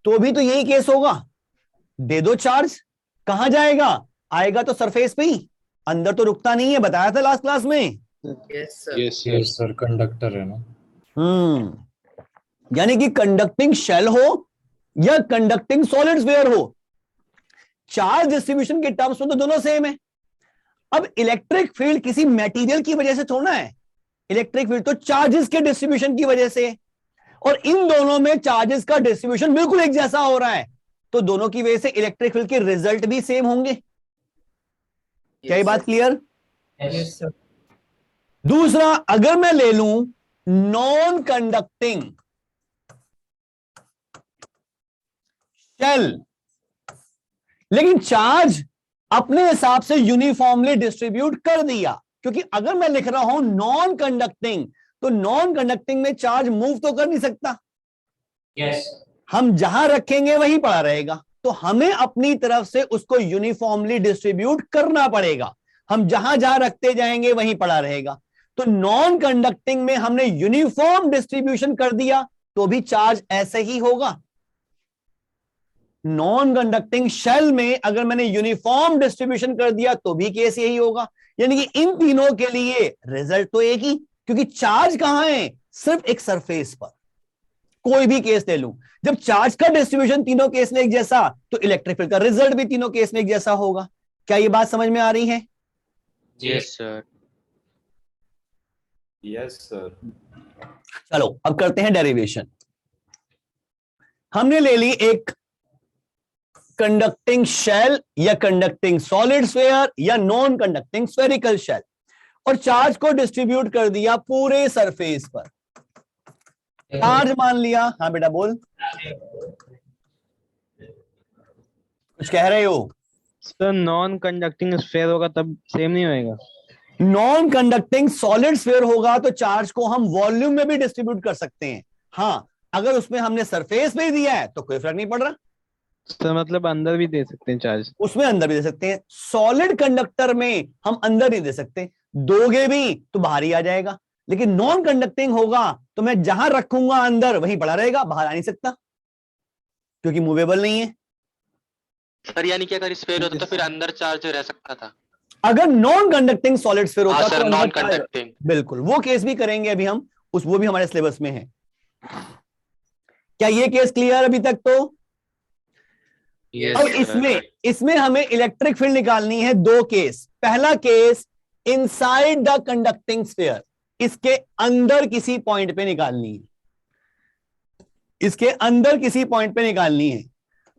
तो भी तो यही केस होगा। दे दो चार्ज, कहां जाएगा, आएगा तो सरफेस पे ही, अंदर तो रुकता नहीं है, बताया था लास्ट क्लास में। यस सर, कंडक्टर है ना। यानी कि कंडक्टिंग शेल हो या कंडक्टिंग सॉलिड स्फीयर हो, चार्ज डिस्ट्रीब्यूशन के टर्म्स में तो दोनों सेम है। अब इलेक्ट्रिक फील्ड किसी मटेरियल की वजह से थोड़ा है, इलेक्ट्रिक फील्ड तो चार्जेस के डिस्ट्रीब्यूशन की वजह से, और इन दोनों में चार्जेस का डिस्ट्रीब्यूशन बिल्कुल एक जैसा हो रहा है, तो दोनों की वजह से इलेक्ट्रिक फील्ड के रिजल्ट भी सेम होंगे। क्या ये बात क्लियर? Yes sir. दूसरा, अगर मैं ले लूं नॉन कंडक्टिंग शेल, लेकिन चार्ज अपने हिसाब से यूनिफॉर्मली डिस्ट्रीब्यूट कर दिया, क्योंकि अगर मैं लिख रहा हूं नॉन कंडक्टिंग, तो नॉन कंडक्टिंग में चार्ज मूव तो कर नहीं सकता। यस हम जहां रखेंगे वहीं पड़ा रहेगा, तो हमें अपनी तरफ से उसको यूनिफॉर्मली डिस्ट्रीब्यूट करना पड़ेगा। हम जहां जहां रखते जाएंगे वहीं पड़ा रहेगा। तो नॉन कंडक्टिंग में हमने यूनिफॉर्म डिस्ट्रीब्यूशन कर दिया तो भी चार्ज ऐसे ही होगा। नॉन कंडक्टिंग शेल में अगर मैंने यूनिफॉर्म डिस्ट्रीब्यूशन कर दिया तो भी केस यही होगा। यानी कि इन तीनों के लिए रिजल्ट तो एक ही, क्योंकि चार्ज कहां है, सिर्फ एक सरफेस पर। कोई भी केस ले लूं, जब चार्ज का डिस्ट्रीब्यूशन तीनों केस में एक जैसा, तो इलेक्ट्रिक फील्ड का रिजल्ट भी तीनों केस में एक जैसा होगा। क्या ये बात समझ में आ रही है? Yes sir. Yes sir. चलो अब करते हैं डेरिवेशन। हमने ले ली एक कंडक्टिंग शेल या कंडक्टिंग सॉलिड स्फीयर या नॉन कंडक्टिंग स्फेरिकल शेल और चार्ज को डिस्ट्रीब्यूट कर दिया पूरे सरफेस पर। चार्ज मान लिया। हाँ बेटा बोल, कुछ कह रहे हो? सर नॉन कंडक्टिंग स्फीयर होगा तब सेम नहीं होएगा। नॉन कंडक्टिंग सॉलिड स्फीयर होगा तो चार्ज को हम वॉल्यूम में भी डिस्ट्रीब्यूट कर सकते हैं। हाँ, अगर उसमें हमने सरफेस पे दिया है तो कोई फर्क नहीं पड़ रहा। सर मतलब अंदर भी दे सकते हैं चार्ज? उसमें अंदर भी दे सकते हैं। सॉलिड कंडक्टर में हम अंदर नहीं दे सकते, दोगे भी तो बाहर ही आ जाएगा। लेकिन नॉन कंडक्टिंग होगा तो मैं जहां रखूंगा अंदर वहीं पड़ा रहेगा, बाहर आ नहीं सकता क्योंकि मूवेबल नहीं है। सर यानी कि अगर स्फीयर होता तो फिर अंदर चार्ज रह सकता था। अगर नॉन कंडक्टिंग सॉलिड स्फीयर होता सर, तो नॉन अंदर चार्ज- कंडक्टिंग। बिल्कुल, वो केस भी करेंगे अभी हम, वो भी हमारे सिलेबस में है। क्या ये केस क्लियर अभी तक? तो अब इसमें हमें इलेक्ट्रिक फील्ड निकालनी है। दो केस। पहला case inside the conducting sphere, इसके अंदर किसी पॉइंट पे निकालनी है, इसके अंदर किसी पॉइंट पे निकालनी है।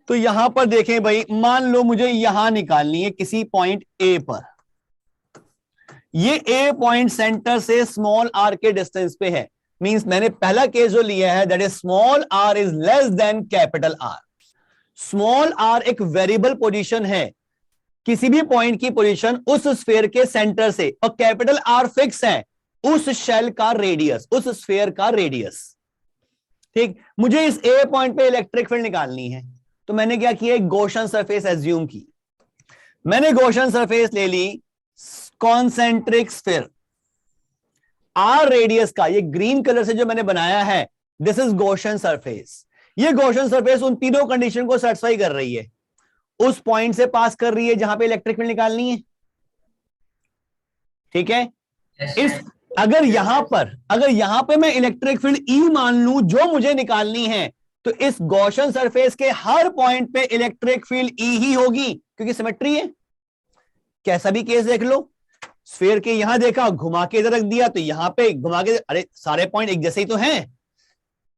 तो यहां पर देखें भाई, मान लो मुझे यहां निकालनी है किसी पॉइंट ए पर। ये ए पॉइंट सेंटर से स्मॉल आर के डिस्टेंस पे है। मींस मैंने पहला केस जो लिया है that is small R is less than capital R. Small R एक वेरिएबल पोजीशन है, किसी भी पॉइंट की पोजीशन उस स्फीयर के सेंटर से, और कैपिटल आर फिक्स है उस शेल का रेडियस, उस स्फीयर का रेडियस। ठीक, मुझे इस ए पॉइंट पे इलेक्ट्रिक फील्ड निकालनी है तो मैंने क्या किया, एक गॉसियन सरफेस एज्यूम की। मैंने गॉसियन सरफेस ले ली कॉन्सेंट्रिक स्फीयर, आर रेडियस का। ये ग्रीन कलर से जो मैंने बनाया है दिस इज गॉसियन सरफेस। ये गॉसियन सरफेस उन तीनों कंडीशन को सेटिस्फाई कर रही है। उस पॉइंट से पास कर रही है जहां पे इलेक्ट्रिक फील्ड निकालनी है। ठीक है, इस अगर यहां पे मैं इलेक्ट्रिक फील्ड ई मान लूं जो मुझे निकालनी है, तो इस गॉसियन सरफेस के हर पॉइंट पे इलेक्ट्रिक फील्ड ई ही होगी क्योंकि सिमेट्री है। कैसा भी केस देख लो, स्फीयर के यहां देखा, घुमा के इधर रख दिया तो यहां पे घुमा के, अरे सारे पॉइंट एक जैसे ही तो हैं।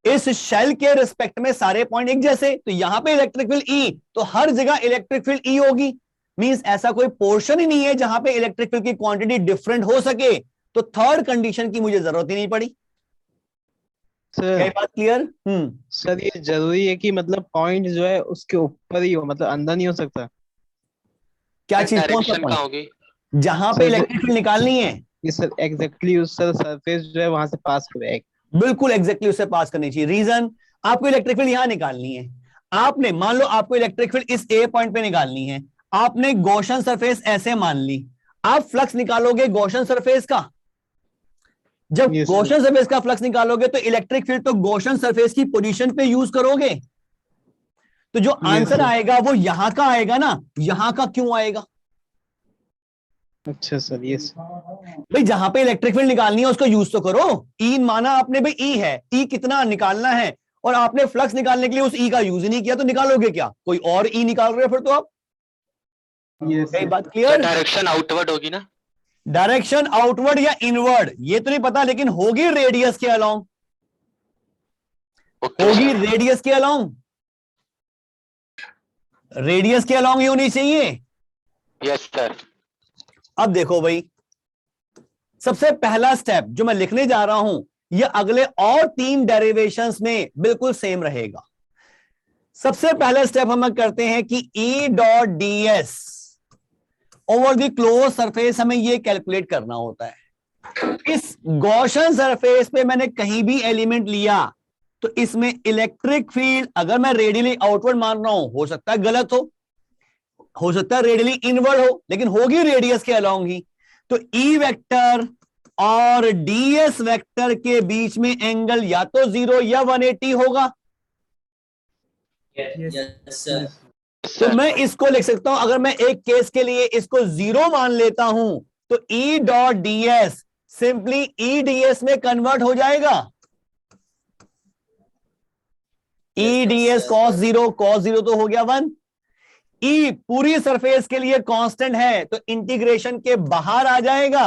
इस शेल के रिस्पेक्ट में सारे पॉइंट एक जैसे, तो यहां पे इलेक्ट्रिक फील्ड ई, तो हर जगह इलेक्ट्रिक फील्ड ई होगी। मींस ऐसा कोई पोर्शन ही नहीं है जहां पे इलेक्ट्रिक फील्ड की क्वांटिटी डिफरेंट हो सके। तो थर्ड कंडीशन की मुझे जरूरत ही नहीं पड़ी। सर बात क्लियर? सर ये जरूरी है कि मतलब पॉइंट जो है उसके ऊपर ही हो, मतलब अंदर नहीं हो सकता? क्या चीज? कौन सा पॉइंट? होगी जहां पे इलेक्ट्रिक फील्ड निकालनी है। ये सर एग्जैक्टली उस सरफेस जो है वहां से पास करे। बिल्कुल एग्जैक्टली उससे पास करनी चाहिए। रीजन, आपको इलेक्ट्रिक फील्ड यहां निकालनी है। आपने मान लो आपको इलेक्ट्रिक फील्ड इस ए पॉइंट पे निकालनी है, आपने गॉसियन सरफेस ऐसे मान ली। आप फ्लक्स निकालोगे गॉसियन सरफेस का, जब गॉसियन सरफेस का फ्लक्स निकालोगे तो इलेक्ट्रिक फील्ड तो गॉसियन सरफेस की पोजीशन पे यूज करोगे। तो जो आंसर आएगा वो यहां का आएगा ना, यहां का क्यों आएगा? अच्छा सर, ये भाई जहां पे इलेक्ट्रिक फील्ड निकालनी है उसको यूज तो करो। ई माना आपने, भाई ई है, ई कितना निकालना है, और आपने फ्लक्स निकालने के लिए उस ई का यूज ही नहीं किया, तो निकालोगे क्या? कोई और ई निकाल रहे हो फिर तो आप। ये बात क्लियर? डायरेक्शन आउटवर्ड होगी ना? डायरेक्शन आउटवर्ड या इनवर्ड ये तो नहीं पता, लेकिन होगी रेडियस के अलोंग, होगी रेडियस के अलोंग, रेडियस के अलोंग ही होनी चाहिए। Yes sir. अब देखो भाई, सबसे पहला स्टेप जो मैं लिखने जा रहा हूं यह अगले और 3 डेरिवेशंस में बिल्कुल सेम रहेगा। सबसे पहला स्टेप हम करते हैं कि E dot ds over the close surface हमें यह कैलकुलेट करना होता है। इस गॉसियन सरफेस पे मैंने कहीं भी एलिमेंट लिया तो इसमें इलेक्ट्रिक फील्ड अगर मैं रेडियली आउटवर्ड मान रहा हूं, हो सकता है गलत हो सकता है रेडियली इनवर्ड हो, लेकिन होगी रेडियस के अलोंग ही। तो ई वेक्टर और ds वेक्टर के बीच में एंगल या तो 0 या 180 होगा। Yes sir. तो मैं इसको लिख सकता हूं, अगर मैं एक केस के लिए इसको 0 मान लेता हूं तो E dot ds simply E ds में कन्वर्ट हो जाएगा। E ds cos 0 तो हो गया 1। E पूरी सरफेस के लिए कांस्टेंट है तो इंटीग्रेशन के बाहर आ जाएगा।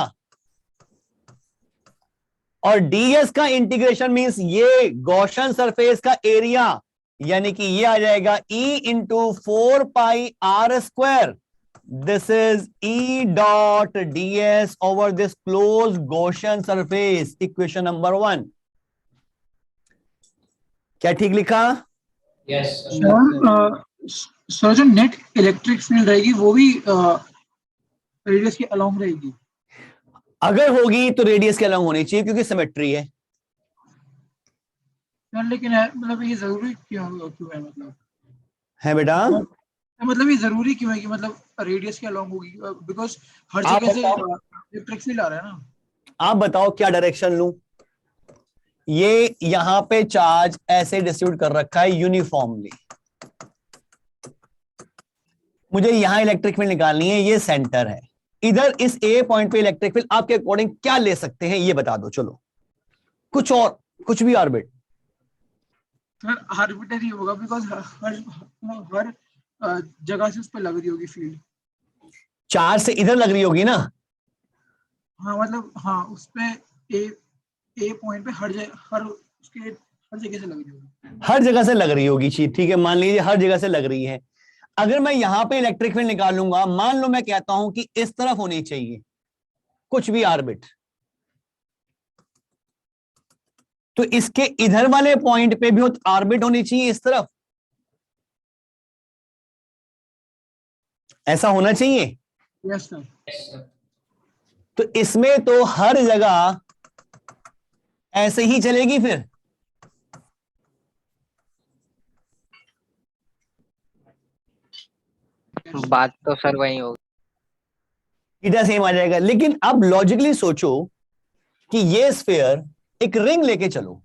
और ds का इंटीग्रेशन मींस ये गॉसियन सरफेस का एरिया, यानी कि ये आ जाएगा E into 4πr². This is E dot ds over this close Gaussian surface. Equation number 1. क्या ठीक लिखा? यस सर जो नेट इलेक्ट्रिक फील्ड रहेगी वो भी रेडियस के अलोंग रहेगी? अगर होगी तो रेडियस के अलॉन्ग होनी चाहिए क्योंकि सिमेट्री है. लेकिन मतलब ये जरूरी क्यों है? मतलब है बेटा, मतलब ये जरूरी क्यों है कि मतलब रेडियस के अलोंग होगी? बिकॉज हर जगह से इलेक्ट्रिक फील्ड आ रहा है ना. आप बताओ क्या डायरेक्शन लूं? ये यहां पे चार्ज ऐसे डिस्ट्रीब्यूट कर रखा है यूनिफॉर्मली. मुझे यहां इलेक्ट्रिक फील्ड निकालनी है, ये सेंटर है. इधर इस ए पॉइंट पे इलेक्ट्रिक फील्ड आपके अकॉर्डिंग क्या ले सकते हैं ये बता दो. चलो कुछ और, कुछ भी ऑर्बिट. सर आर्बिट्ररी होगा बिकॉज हर जगह से उस पर लग रही होगी फील्ड. चार्ज से इधर लग रही होगी ना? हाँ मतलब हाँ उस पे ए पॉइंट पे हर जगह से लग रही होगी. हर जगह से लग रही होगी चीज. ठीक है, मान लीजिए हर जगह से लग रही है. अगर मैं यहां पे इलेक्ट्रिक फील्ड निकालूंगा, मान लो मैं कहता हूं कि इस तरफ होनी चाहिए कुछ भी ऑर्बिट, तो इसके इधर वाले पॉइंट पे भी ऑर्बिट होनी चाहिए इस तरफ. ऐसा होना चाहिए. Yes sir. तो इसमें तो हर जगह ऐसे ही चलेगी फिर. बात तो सर वही होगी. इधर सेम आ जाएगा. लेकिन अब लॉजिकली सोचो कि ये स्फीयर एक रिंग लेके चलो.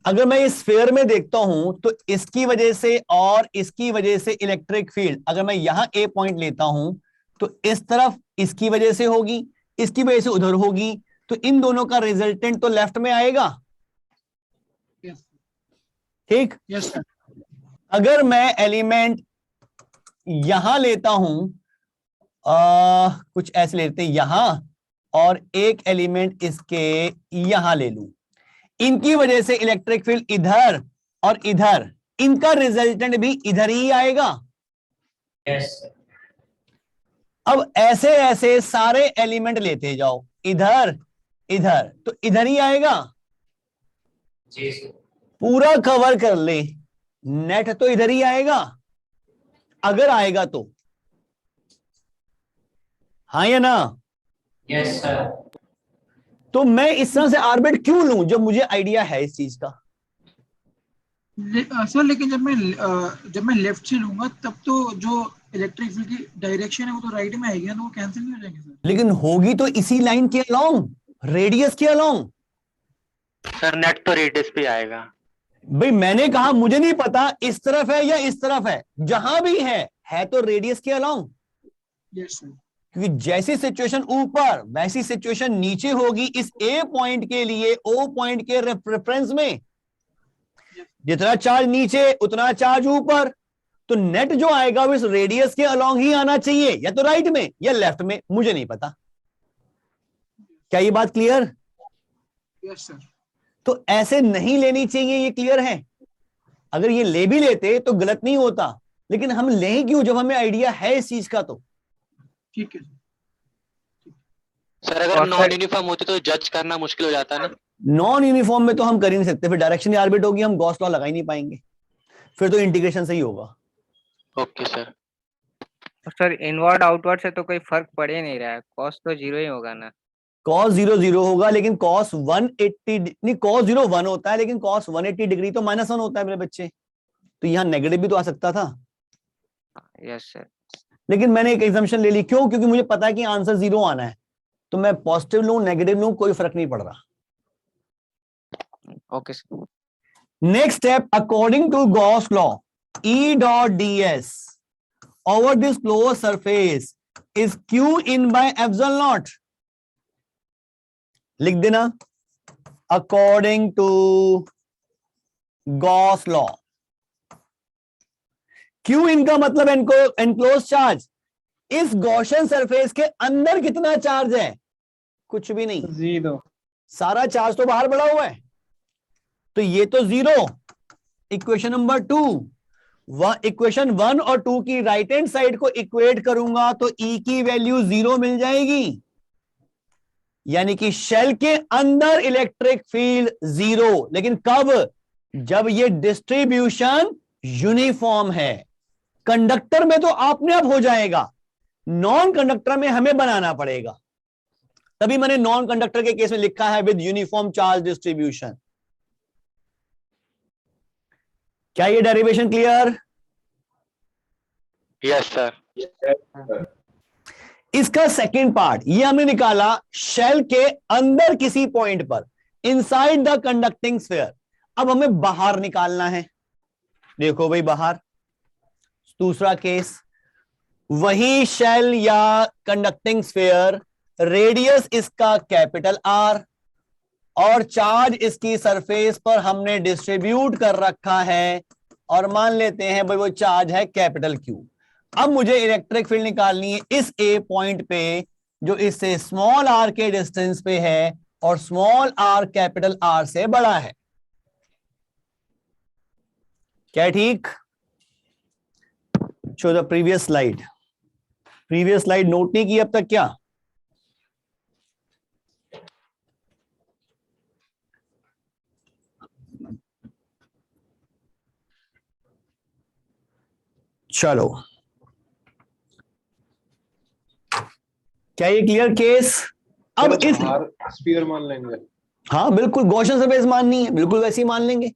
अगर मैं इस स्फीयर में देखता हूं तो इसकी वजह से और इसकी वजह से इलेक्ट्रिक फील्ड, अगर मैं यहां ए पॉइंट लेता हूं तो इस तरफ इसकी वजह से होगी, इसकी वजह से उधर होगी, तो इन दोनों का रिजल्टेंट तो लेफ्ट में आएगा. ठीक. Yes sir. अगर मैं एलिमेंट यहां लेता हूं, कुछ ऐसे लेते हैं यहां, और एक एलिमेंट इसके यहां ले लूं, इनकी वजह से इलेक्ट्रिक फील्ड इधर और इधर, इनका रिजल्टेंट भी इधर ही आएगा. यस. अब ऐसे ऐसे सारे एलिमेंट लेते जाओ, इधर इधर, तो इधर ही आएगा. जी सर. पूरा कवर कर ले, नेट तो इधर ही आएगा अगर आएगा तो. हाँ या ना? Yes sir. तो मैं इस तरह से ऑर्बिट क्यों लूं जब मुझे आइडिया है इस चीज का? सर लेकिन जब मैं लेफ्ट से लूंगा तब तो जो इलेक्ट्रिक फील्ड की डायरेक्शन है वो तो राइट में आएगी ना, तो वो कैंसिल नहीं हो जाएंगे सर? लेकिन होगी तो इसी लाइन के अलोंग, रेडियस के अलोंग. सर नेट तो रेडियस पे आएगा. भाई मैंने कहा मुझे नहीं पता इस तरफ है या इस तरफ है, जहां भी है तो रेडियस के अलोंग. Yes sir. क्योंकि जैसी सिचुएशन ऊपर वैसी सिचुएशन नीचे होगी इस ए पॉइंट के लिए ओ पॉइंट के रेफरेंस में. जितना चार्ज नीचे उतना चार्ज ऊपर, तो नेट जो आएगा वो इस रेडियस के अलोंग ही आना चाहिए, या तो राइट में या लेफ्ट में, मुझे नहीं पता. क्या ये बात क्लियर? Yes sir. तो ऐसे नहीं लेनी चाहिए, ये क्लियर है. अगर ये ले भी लेते तो गलत नहीं होता, लेकिन हम ले ही क्यों जब हमें आइडिया है इस चीज का. तो ठीक है सर. अगर नॉन यूनिफॉर्म होती तो जज करना मुश्किल हो जाता है ना. नॉन यूनिफॉर्म में तो हम कर ही नहीं सकते, फिर डायरेक्शन ऑर्बिट होगी, हम गॉस लॉ लगा ही नहीं पाएंगे, फिर तो इंटीग्रेशन से ही होगा. Okay sir. Sir inward outward से तो कोई फर्क पड़ ही नहीं रहा है, कॉस तो 0 ही होगा ना. cos 0 0 होगा, लेकिन cos 180 नहीं, cos 0 1 होता है, लेकिन cos 180 डिग्री तो -1 होता है मेरे बच्चे. तो यहाँ नेगेटिव भी तो आ सकता था. Yes sir. लेकिन मैंने एक एग्जाम्पशन ले ली. क्यों? क्योंकि मुझे पता है कि आंसर 0 आना है, तो मैं पॉजिटिव लूं नेगेटिव लूं कोई फर्क नहीं पड़ रहा. Okay sir. Next step, according to Gauss law, E dot ds over this closed surface is q in by epsilon naught. लिख देना, according to Gauss law. Q in का मतलब एनक्लोज चार्ज. इस गॉसियन सरफेस के अंदर कितना charge है? कुछ भी नहीं, 0. सारा चार्ज तो बाहर बढ़ा हुआ है, तो ये तो 0। इक्वेशन नंबर 2, इक्वेशन 1 और 2 की राइट हैंड साइड को इक्वेट करूंगा तो E की वैल्यू 0 मिल जाएगी, यानी कि शेल के अंदर इलेक्ट्रिक फील्ड 0। लेकिन कब? जब ये डिस्ट्रीब्यूशन यूनिफॉर्म है। कंडक्टर में तो आपने आप हो जाएगा, नॉन कंडक्टर में हमें बनाना पड़ेगा, तभी मैंने नॉन कंडक्टर के केस में लिखा है विद यूनिफॉर्म चार्ज डिस्ट्रीब्यूशन। क्या ये डेरिवेशन क्लियर? Yes sir. इसका सेकेंड पार्ट ये हमने निकाला शेल के अंदर किसी पॉइंट पर, इनसाइड द कंडक्टिंग स्फीयर। अब हमें बाहर निकालना है। देखो भाई बाहर, दूसरा केस, वही शेल या कंडक्टिंग स्फीयर, रेडियस इसका कैपिटल R और चार्ज इसकी सरफेस पर हमने डिस्ट्रीब्यूट कर रखा है, और मान लेते हैं भाई वो चार्ज है कैपिटल Q। अब मुझे इलेक्ट्रिक फील्ड निकालनी है इस A पॉइंट पे जो इससे स्मॉल r के डिस्टेंस पे है और स्मॉल r कैपिटल R से बड़ा है। क्या ठीक? Show the previous slide. Previous slide note नहीं की अब तक क्या? चलो, क्या ये क्लियर केस? अब इस स्फीयर मान लेंगे। हाँ बिल्कुल, गॉसियन सरफेस माननी है, बिल्कुल वैसे ही मान लेंगे।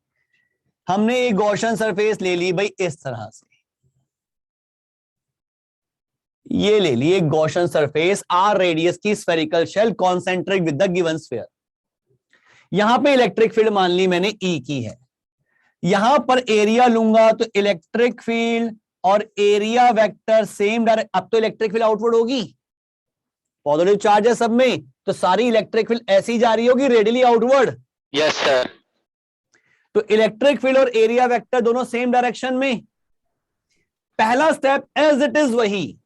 हमने एक गॉसियन सरफेस ले ली भाई इस तरह से, ये ले ली एक गॉसियन सरफेस R रेडियस की spherical shell concentric with the given sphere. यहां पे इलेक्ट्रिक फील्ड मान ली मैंने E की है, यहां पर एरिया लूंगा तो इलेक्ट्रिक फील्ड और एरिया वेक्टर सेम डायरेक्ट। अब तो इलेक्ट्रिक फील्ड आउटवर्ड होगी, पॉजिटिव चार्ज है सब में, तो सारी इलेक्ट्रिक फील्ड ऐसी जा रही होगी रेडियली आउटवर्ड। Yes sir. तो इलेक्ट्रिक फील्ड और एरिया वेक्टर दोनों सेम डायरेक्शन में। पहला स्टेप एज इट इज वही,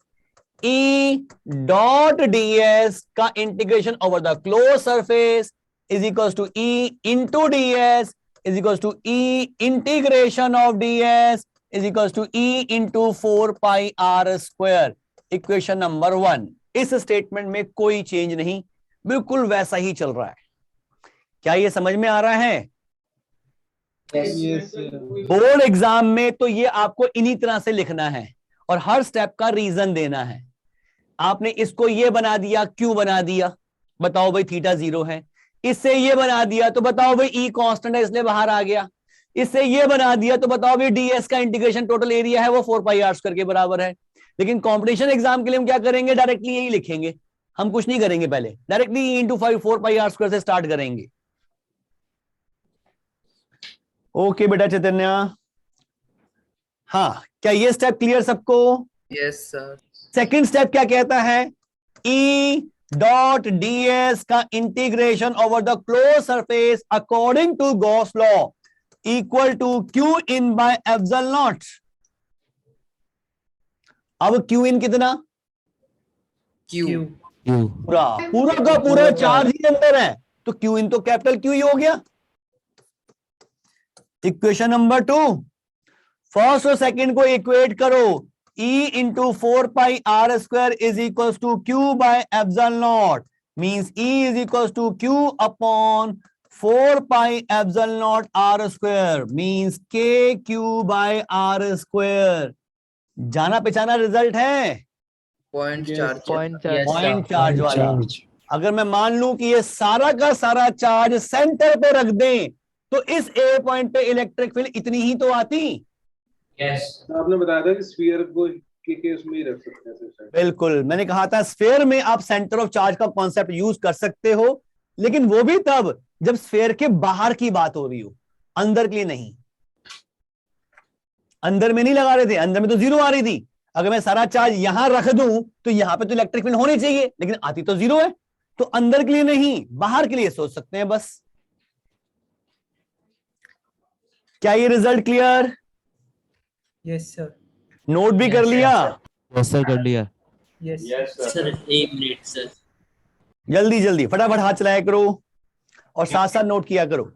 E डॉट ds का integration over the close surface is equal to E into ds is equal to E integration of ds is equal to E into 4 pi r square. Equation number 1। इस statement में कोई change नहीं, बिल्कुल वैसा ही चल रहा है। क्या ये समझ में आ रहा है? बोर्ड एग्जाम में तो ये आपको इन्हीं तरह से लिखना है और हर स्टेप का रीजन देना है। आपने इसको ये बना दिया, क्यों बना दिया? बताओ भाई थीटा 0 है। इससे ये बना दिया तो बताओ भाई E कांस्टेंट है इसलिए बाहर आ गया। इससे ये बना दिया तो बताओ भाई ds का इंटीग्रेशन टोटल एरिया है वो 4 पाई r स्क्वायर के बराबर है। लेकिन कॉम्पिटिशन एग्जाम के लिए हम क्या करेंगे? डायरेक्टली यही लिखेंगे, हम कुछ नहीं करेंगे, पहले directly E into 4 pi r square से स्टार्ट करेंगे। ओके बेटा चैतन्य, हाँ क्या ये स्टेप क्लियर सबको? Yes sir. सेकंड स्टेप क्या कहता है? E डॉट ds का integration over the close surface according to Gauss law equal to Q in by epsilon naught. अब Q इन कितना? Q पूरा पूरा का पूरा चार्ज ही अंदर है, तो Q इन तो कैपिटल Q ही हो गया। इक्वेशन नंबर 2, फर्स्ट और सेकंड को इक्वेट करो। E into 4 pi r square is equal to Q by epsilon naught, means E is equal to Q upon 4 pi epsilon naught r square, means KQ by r square. जाना पहचाना result है, point charge वाला। अगर मैं मान लूं कि ये सारा का सारा चार्ज सेंटर पे रख दें तो इस A पॉइंट पे इलेक्ट्रिक फील्ड इतनी ही तो आती। यस आपने बताया था कि स्फीयर को के केस में ही रख सकते हैं। बिल्कुल, मैंने कहा था स्फीयर में आप सेंटर ऑफ चार्ज का कॉन्सेप्ट यूज कर सकते हो, लेकिन वो भी तब जब स्फीयर के बाहर की बात हो रही हो, अंदर के लिए नहीं। अंदर में नहीं लगा रहे थे, अंदर में तो 0 आ रही थी। अगर मैं सारा चार्ज यहां रख दूं तो यहां पे तो इलेक्ट्रिक फील्ड होनी चाहिए, लेकिन आती तो 0 है। तो अंदर के लिए नहीं, बाहर के लिए सोच सकते हैं बस। क्या ये result clear? Yes sir. Note भी कर लिया? यस सर, कर लिया। Yes sir 1 minute sir. जल्दी जल्दी फटाफट हाथ चलाया करो। और साथ साथ नोट किया करो।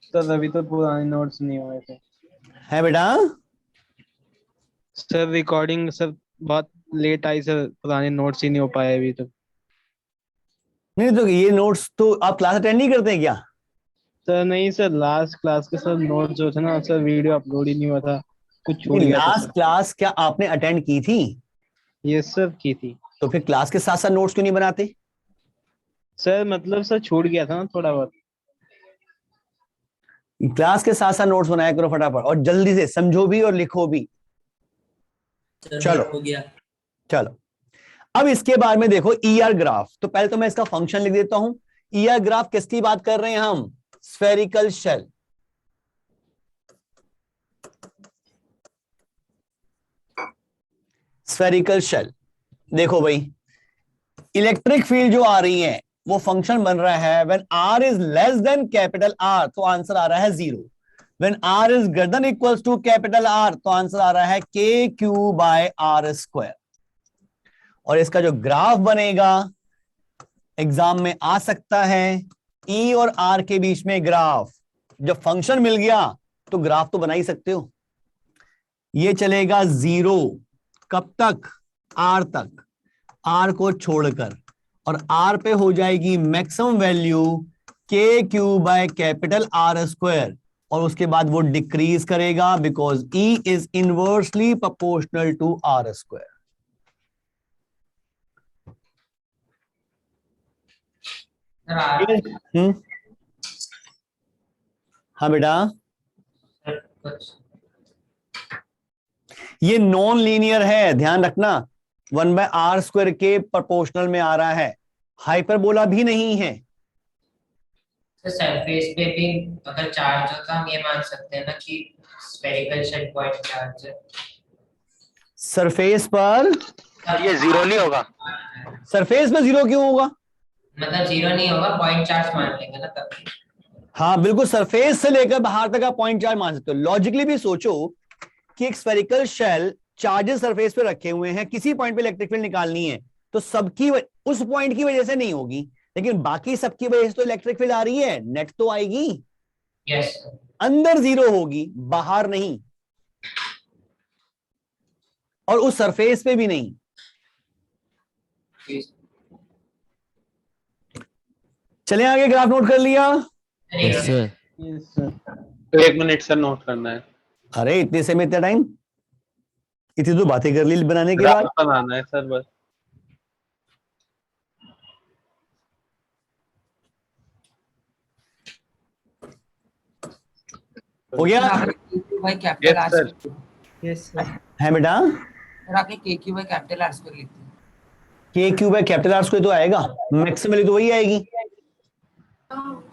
सर अभी तो पुराने नोट्स नहीं हुए थे। है बेटा? सर रिकॉर्डिंग सर बहुत लेट आई सर, पुराने नोट्स ही नहीं हो पाए अभी तक। नहीं तो ये नोट्स तो आप क्लास अटेंड नहीं करते हैं क्या? सर नहीं सर, लास्ट क्लास के सर नोट्स जो थे ना सर, वीडियो अपलोड ही नहीं हुआ था, कुछ छूट गया था लास्ट सर। क्लास क्या आपने अटेंड की थी? यस सर की थी। तो फिर क्लास के साथ साथ नोट्स क्यों नहीं बनाते? सर मतलब सर छूट गया था ना थोड़ा बहुत। क्लास के साथ साथ नोट्स बनाया करो फटाफट, और जल्दी से समझो भी और लिखो भी। चलो हो गया। चलो अब इसके बारे में देखो, ईआर ग्राफ। तो पहले तो मैं इसका फंक्शन लिख देता हूं। ईआर ग्राफ किसकी बात कर रहे हैं हम? Spherical shell. Spherical shell. देखो भाई, इलेक्ट्रिक फील्ड जो आ रही है वो फंक्शन बन रहा है when R is less than capital R, तो आंसर आ रहा है 0। When R is greater than equals to capital R, तो आंसर आ रहा है के क्यू बाय आर स्क्वायर। और इसका जो ग्राफ बनेगा एग्जाम में आ सकता है, ई और आर के बीच में ग्राफ। जब फंक्शन मिल गया तो ग्राफ तो बना ही सकते हो। ये चलेगा 0 कब तक? आर तक, आर को छोड़कर, और आर पे हो जाएगी maximum value K Q by capital R square, और उसके बाद वो डिक्रीज करेगा because E is inversely proportional to R square. हाँ बेटा, ये नॉन लीनियर है, ध्यान रखना। 1/r² के प्रोपोर्शनल में आ रहा है, हाइपरबोला भी नहीं है। सरफेस पे भी अगर चार्ज हो तो हम ये मान सकते हैं ना कि स्फेरिकल शेल पॉइंट चार्ज है। सरफेस पर ये 0 नहीं होगा। सरफेस में 0 क्यों होगा? मतलब 0 नहीं होगा, पॉइंट चार्ज मान लेंगे ना तब। हाँ बिल्कुल, सरफेस से लेकर बाहर तक आप पॉइंट चार्ज मान सकते हो। लॉजिकली भी सोचो कि एक स्फेरिकल शेल, चार्जेस सरफेस पे रखे हुए हैं, किसी पॉइंट पे इलेक्ट्रिक फील्ड निकालनी है तो सबकी उस पॉइंट की वजह से नहीं होगी, लेकिन बाकी सबकी वजह से तो इलेक्ट्रिक फील्ड आ रही है, नेट तो आएगी। यस। अंदर 0 होगी, बाहर नहीं, और उस सरफेस पे भी नहीं। चले आगे, ग्राफ नोट कर लिया? Yes sir. तो 1 मिनट सर नोट करना है। अरे इतने से में इतना टाइम? इतनी तो बातें कर ली बनाने के बाद। बनाना है सर बस। हो गया? भाई capital R square. Yes sir. है बेटा? सर आपने K Q by capital R square लिख दिया। K Q by capital R square तो आएगा, मैक्सिमम वैल्यू तो वही आएगी।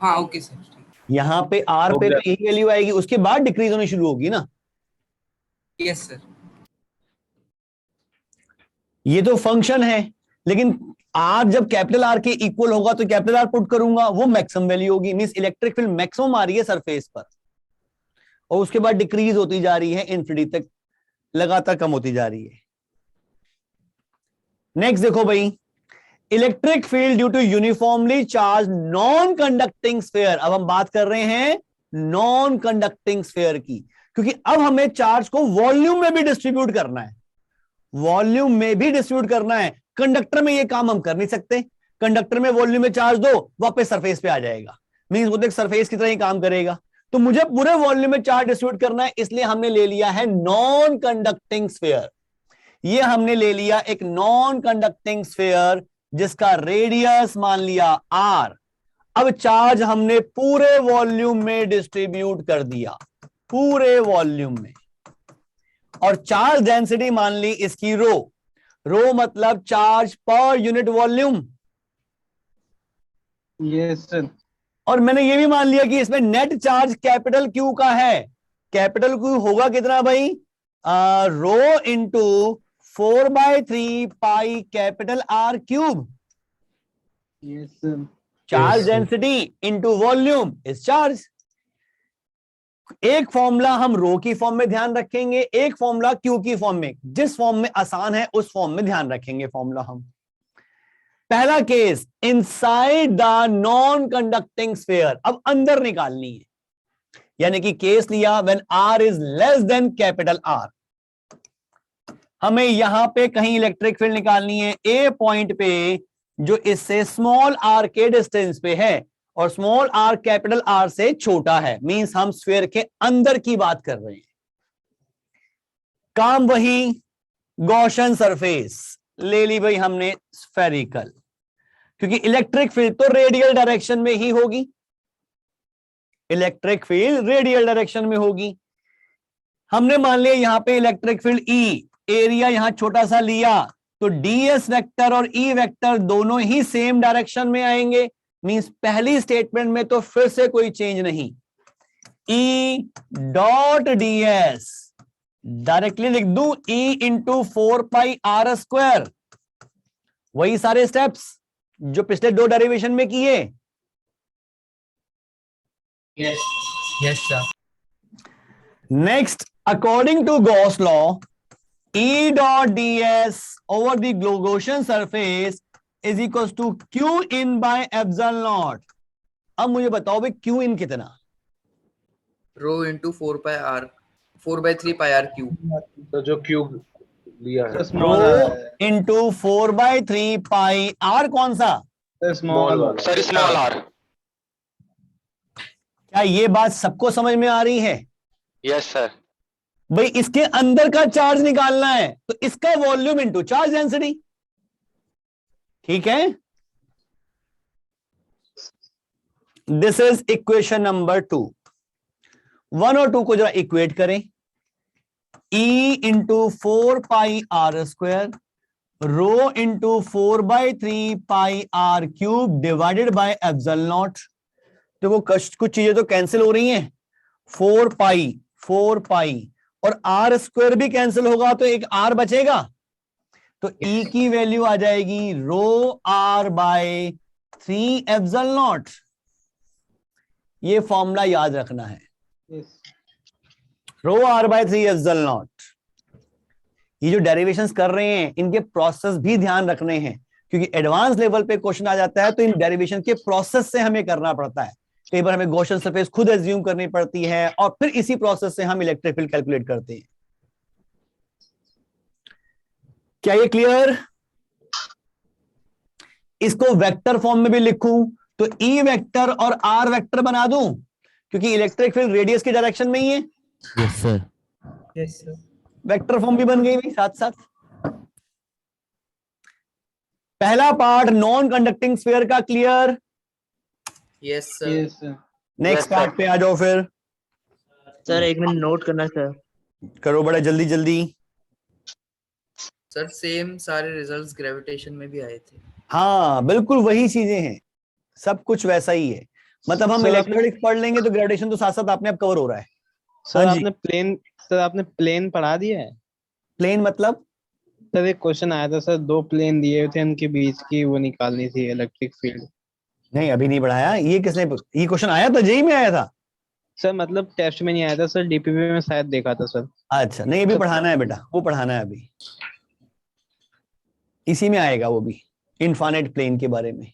हाँ ओके सर। यहाँ पे आर पे तो यही वैल्यू आएगी, उसके बाद डिक्रीज होनी शुरू होगी ना। Yes sir. ये तो फंक्शन है, लेकिन आर जब कैपिटल आर के इक्वल होगा तो कैपिटल आर पुट करूंगा, वो मैक्सिमम वैल्यू होगी। मींस इलेक्ट्रिक फील्ड मैक्सिमम आ रही है सरफेस पर, और उसके बाद डिक्रीज होती जा रही है इन्फिनिटी तक, लगातार कम होती जा रही है। नेक्स्ट देखो भाई, electric field due to uniformly charge non conducting sphere. अब हम बात कर रहे हैं नॉन कंडक्टिंग स्फीयर की, क्योंकि अब हमें चार्ज को वॉल्यूम में भी डिस्ट्रीब्यूट करना है। वॉल्यूम में भी डिस्ट्रीब्यूट करना है। कंडक्टर में ये काम हम कर नहीं सकते। कंडक्टर में वॉल्यूम में चार्ज दो, वापस सरफेस पे आ जाएगा, मींस वो एक सरफेस की तरह ही काम करेगा। तो मुझे पूरे वॉल्यूम में चार्ज डिस्ट्रीब्यूट करना है, इसलिए हमने ले लिया है नॉन कंडक्टिंग स्फीयर। ये हमने ले लिया एक नॉन कंडक्टिंग स्फीयर जिसका रेडियस मान लिया आर। अब चार्ज हमने पूरे वॉल्यूम में डिस्ट्रीब्यूट कर दिया, पूरे वॉल्यूम में, और चार्ज डेंसिटी मान ली इसकी रो। रो मतलब charge per unit volume. Yes sir. और मैंने ये भी मान लिया कि इसमें नेट चार्ज कैपिटल क्यू का है। कैपिटल क्यू होगा कितना भाई? Rho into 4/3 pi capital R cube. Yes sir. Charge density into volume is charge. एक फॉर्मूला हम रो की फॉर्म में ध्यान रखेंगे, एक फॉर्मूला क्यू की फॉर्म में। जिस फॉर्म में आसान है उस फॉर्म में ध्यान रखेंगे फॉर्मूला हम। पहला case, inside the non conducting sphere, अब अंदर निकालनी है, यानी कि केस लिया when R is less than capital R। हमें यहां पे कहीं इलेक्ट्रिक फील्ड निकालनी है ए पॉइंट पे जो इससे स्मॉल r के डिस्टेंस पे है, और स्मॉल r कैपिटल R से छोटा है, मींस हम स्फीयर के अंदर की बात कर रहे हैं। काम वही, गॉसियन सरफेस ले ली भाई हमने स्फेरिकल, क्योंकि इलेक्ट्रिक फील्ड तो रेडियल डायरेक्शन में ही होगी, इलेक्ट्रिक फील्ड रेडियल डायरेक्शन में होगी। हमने मान लिया यहां पे इलेक्ट्रिक फील्ड E, एरिया यहां छोटा सा लिया, तो ds वेक्टर और E वेक्टर दोनों ही सेम डायरेक्शन में आएंगे, मींस पहली स्टेटमेंट में तो फिर से कोई चेंज नहीं। E डॉट ds डायरेक्टली लिख दूं E इंटू 4πr², वही सारे स्टेप्स जो पिछले दो डेरिवेशन में किए। Yes sir. Next, according to Gauss law, E dot ds over the Gaussian surface is equals to q in by epsilon naught। अब मुझे बताओ भाई q in कितना? रो इंटू 4/3 पाई आर क्यूब। तो जो क्यूब लिया है रो इंटू 4/3 पाई आर कौन सा? Small sir small r। क्या ये बात सबको समझ में आ रही है? Yes sir. भाई इसके अंदर का चार्ज निकालना है, तो इसका वॉल्यूम इंटू चार्ज डेंसिटी, ठीक है। This is equation number 2। 1 और 2 को जरा इक्वेट करें। E into 4πr² rho into 4/3 pi R cube divided by epsilon naught. देखो कुछ चीजें तो कैंसिल हो रही हैं, 4 पाई और r² भी कैंसिल होगा तो एक r बचेगा, तो E की वैल्यू आ जाएगी रो r/3 एप्सिलॉन नॉट। ये फॉर्मूला याद रखना है, रो r/3 एप्सिलॉन नॉट। ये जो डेरिवेशंस कर रहे हैं इनके प्रोसेस भी ध्यान रखने हैं, क्योंकि एडवांस लेवल पे क्वेश्चन आ जाता है तो इन डेरिवेशन के प्रोसेस से हमें करना पड़ता है। कई बार हमें गॉसियन सरफेस खुद एज्यूम करनी पड़ती है और फिर इसी प्रोसेस से हम इलेक्ट्रिक फील्ड कैलकुलेट करते हैं। क्या ये क्लियर? इसको वेक्टर फॉर्म में भी लिखूं तो E वेक्टर और R वेक्टर बना दूं, क्योंकि इलेक्ट्रिक फील्ड रेडियस की डायरेक्शन में ही है। Yes sir. Yes sir. Vector form भी बन गई भी साथ साथ। पहला पार्ट नॉन कंडक्टिंग स्फीयर का clear? Yes sir. Next part पे आ जाओ फिर। सर एक मिनट नोट करना सर। करो बड़ा जल्दी जल्दी। सर सेम सारे रिजल्ट्स ग्रेविटेशन में भी आए थे। हाँ बिल्कुल वही चीजें हैं, सब कुछ वैसा ही है। मतलब हम इलेक्ट्रॉनिक्स पढ़ लेंगे तो ग्रेविटेशन तो साथ साथ आपने अब कवर हो रहा है। सर आपने प्लेन पढ़ा दिया है? प्लेन मतलब? सर एक क्वेश्चन आया था सर, 2 प्लेन दिए थे, उनके बीच की वो निकालनी थी इलेक्ट्रिक फील्ड। नहीं अभी नहीं पढ़ाया। ये किसने, ये क्वेश्चन आया था जेईई में आया था सर? मतलब टेस्ट में नहीं आया था सर, डीपीपी में शायद देखा था सर। अच्छा नहीं अभी पढ़ाना है बेटा, वो पढ़ाना है अभी, इसी में आएगा वो भी, इनफाइनाइट प्लेन के बारे में।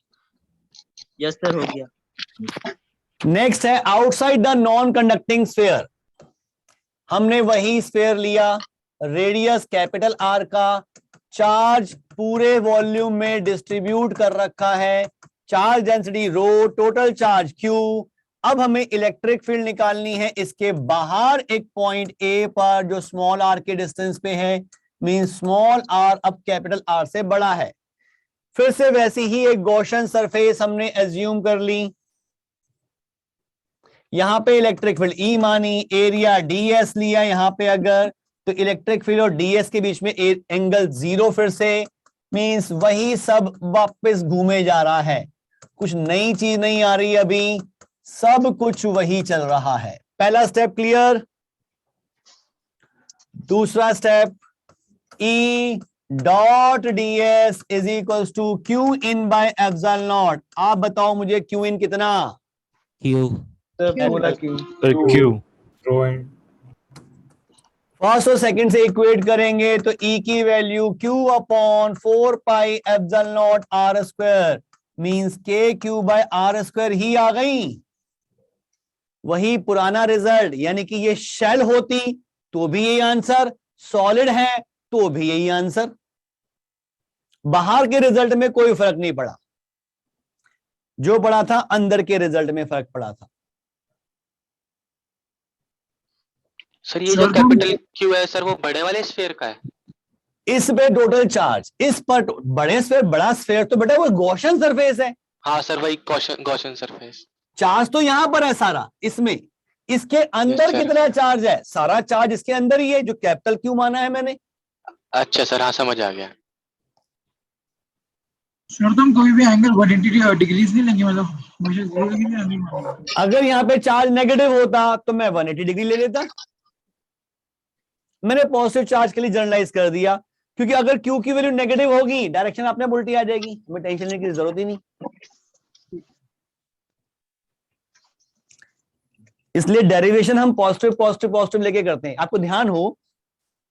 यस सर हो गया। नेक्स्ट है outside the non conducting sphere. हमने वही स्फीयर लिया, रेडियस कैपिटल R का, चार्ज पूरे वॉल्यूम में डिस्ट्रीब्यूट कर रखा है, charge density rho, total charge Q। अब हमें इलेक्ट्रिक फील्ड निकालनी है इसके बाहर एक पॉइंट A पर जो स्मॉल r के डिस्टेंस पे है, मीन स्मॉल r अब कैपिटल R से बड़ा है। फिर से वैसी ही एक गॉसियन सरफेस हमने एज्यूम कर ली, यहां पे इलेक्ट्रिक फील्ड E मानी, एरिया ds लिया यहां पे अगर, तो इलेक्ट्रिक फील्ड और ds के बीच में एंगल 0 फिर से, मींस वही सब वापस घूमे जा रहा है, कुछ नई चीज नहीं आ रही, अभी सब कुछ वही चल रहा है। पहला स्टेप क्लियर। दूसरा step, E dot ds is equals to Q in by epsilon naught. आप बताओ मुझे Q इन कितना? क्यू। सर पूरा Q। Q rho in first और सेकंड से इक्वेट करेंगे तो E की value Q upon 4 pi epsilon naught R square means KQ by R square ही आ गई। वही पुराना रिजल्ट, यानी कि ये शेल होती तो भी यही आंसर, सॉलिड है तो भी यही आंसर। बाहर के रिजल्ट में कोई फर्क नहीं पड़ा, जो पड़ा था अंदर के रिजल्ट में फर्क पड़ा था। सर ये जो कैपिटल क्यू है सर वो बड़े वाले स्फीयर का है? इस पे टोटल चार्ज, इस पर बड़े स्फीयर, बड़ा स्फीयर तो बेटा वो गॉसियन सरफेस है। हाँ सर वही गॉसियन सरफेस। चार्ज तो यहां पर है सारा इसमें, इसके अंदर कितना चार्ज है? सारा चार्ज इसके अंदर ही है, जो कैपिटल क्यू माना है मैंने। अच्छा सर, हाँ समझ आ गया। सर तुम कोई भी एंगल 180 डिग्रीज नहीं लेंगे, मतलब मुझे 0 डिग्री नहीं मालूम। अगर यहाँ पे चार्ज नेगेटिव होता तो मैं 180 डिग्री ले लेता। मैंने पॉजिटिव चार्ज के लिए जनरलाइज कर दिया, क्योंकि अगर क्यू की वैल्यू नेगेटिव होगी डायरेक्शन अपने उल्टी आ जाएगी, हमें टेंशन लेने की जरूरत ही नहीं। इसलिए डेरिवेशन हम पॉजिटिव पॉजिटिव पॉजिटिव लेके करते हैं। आपको ध्यान हो,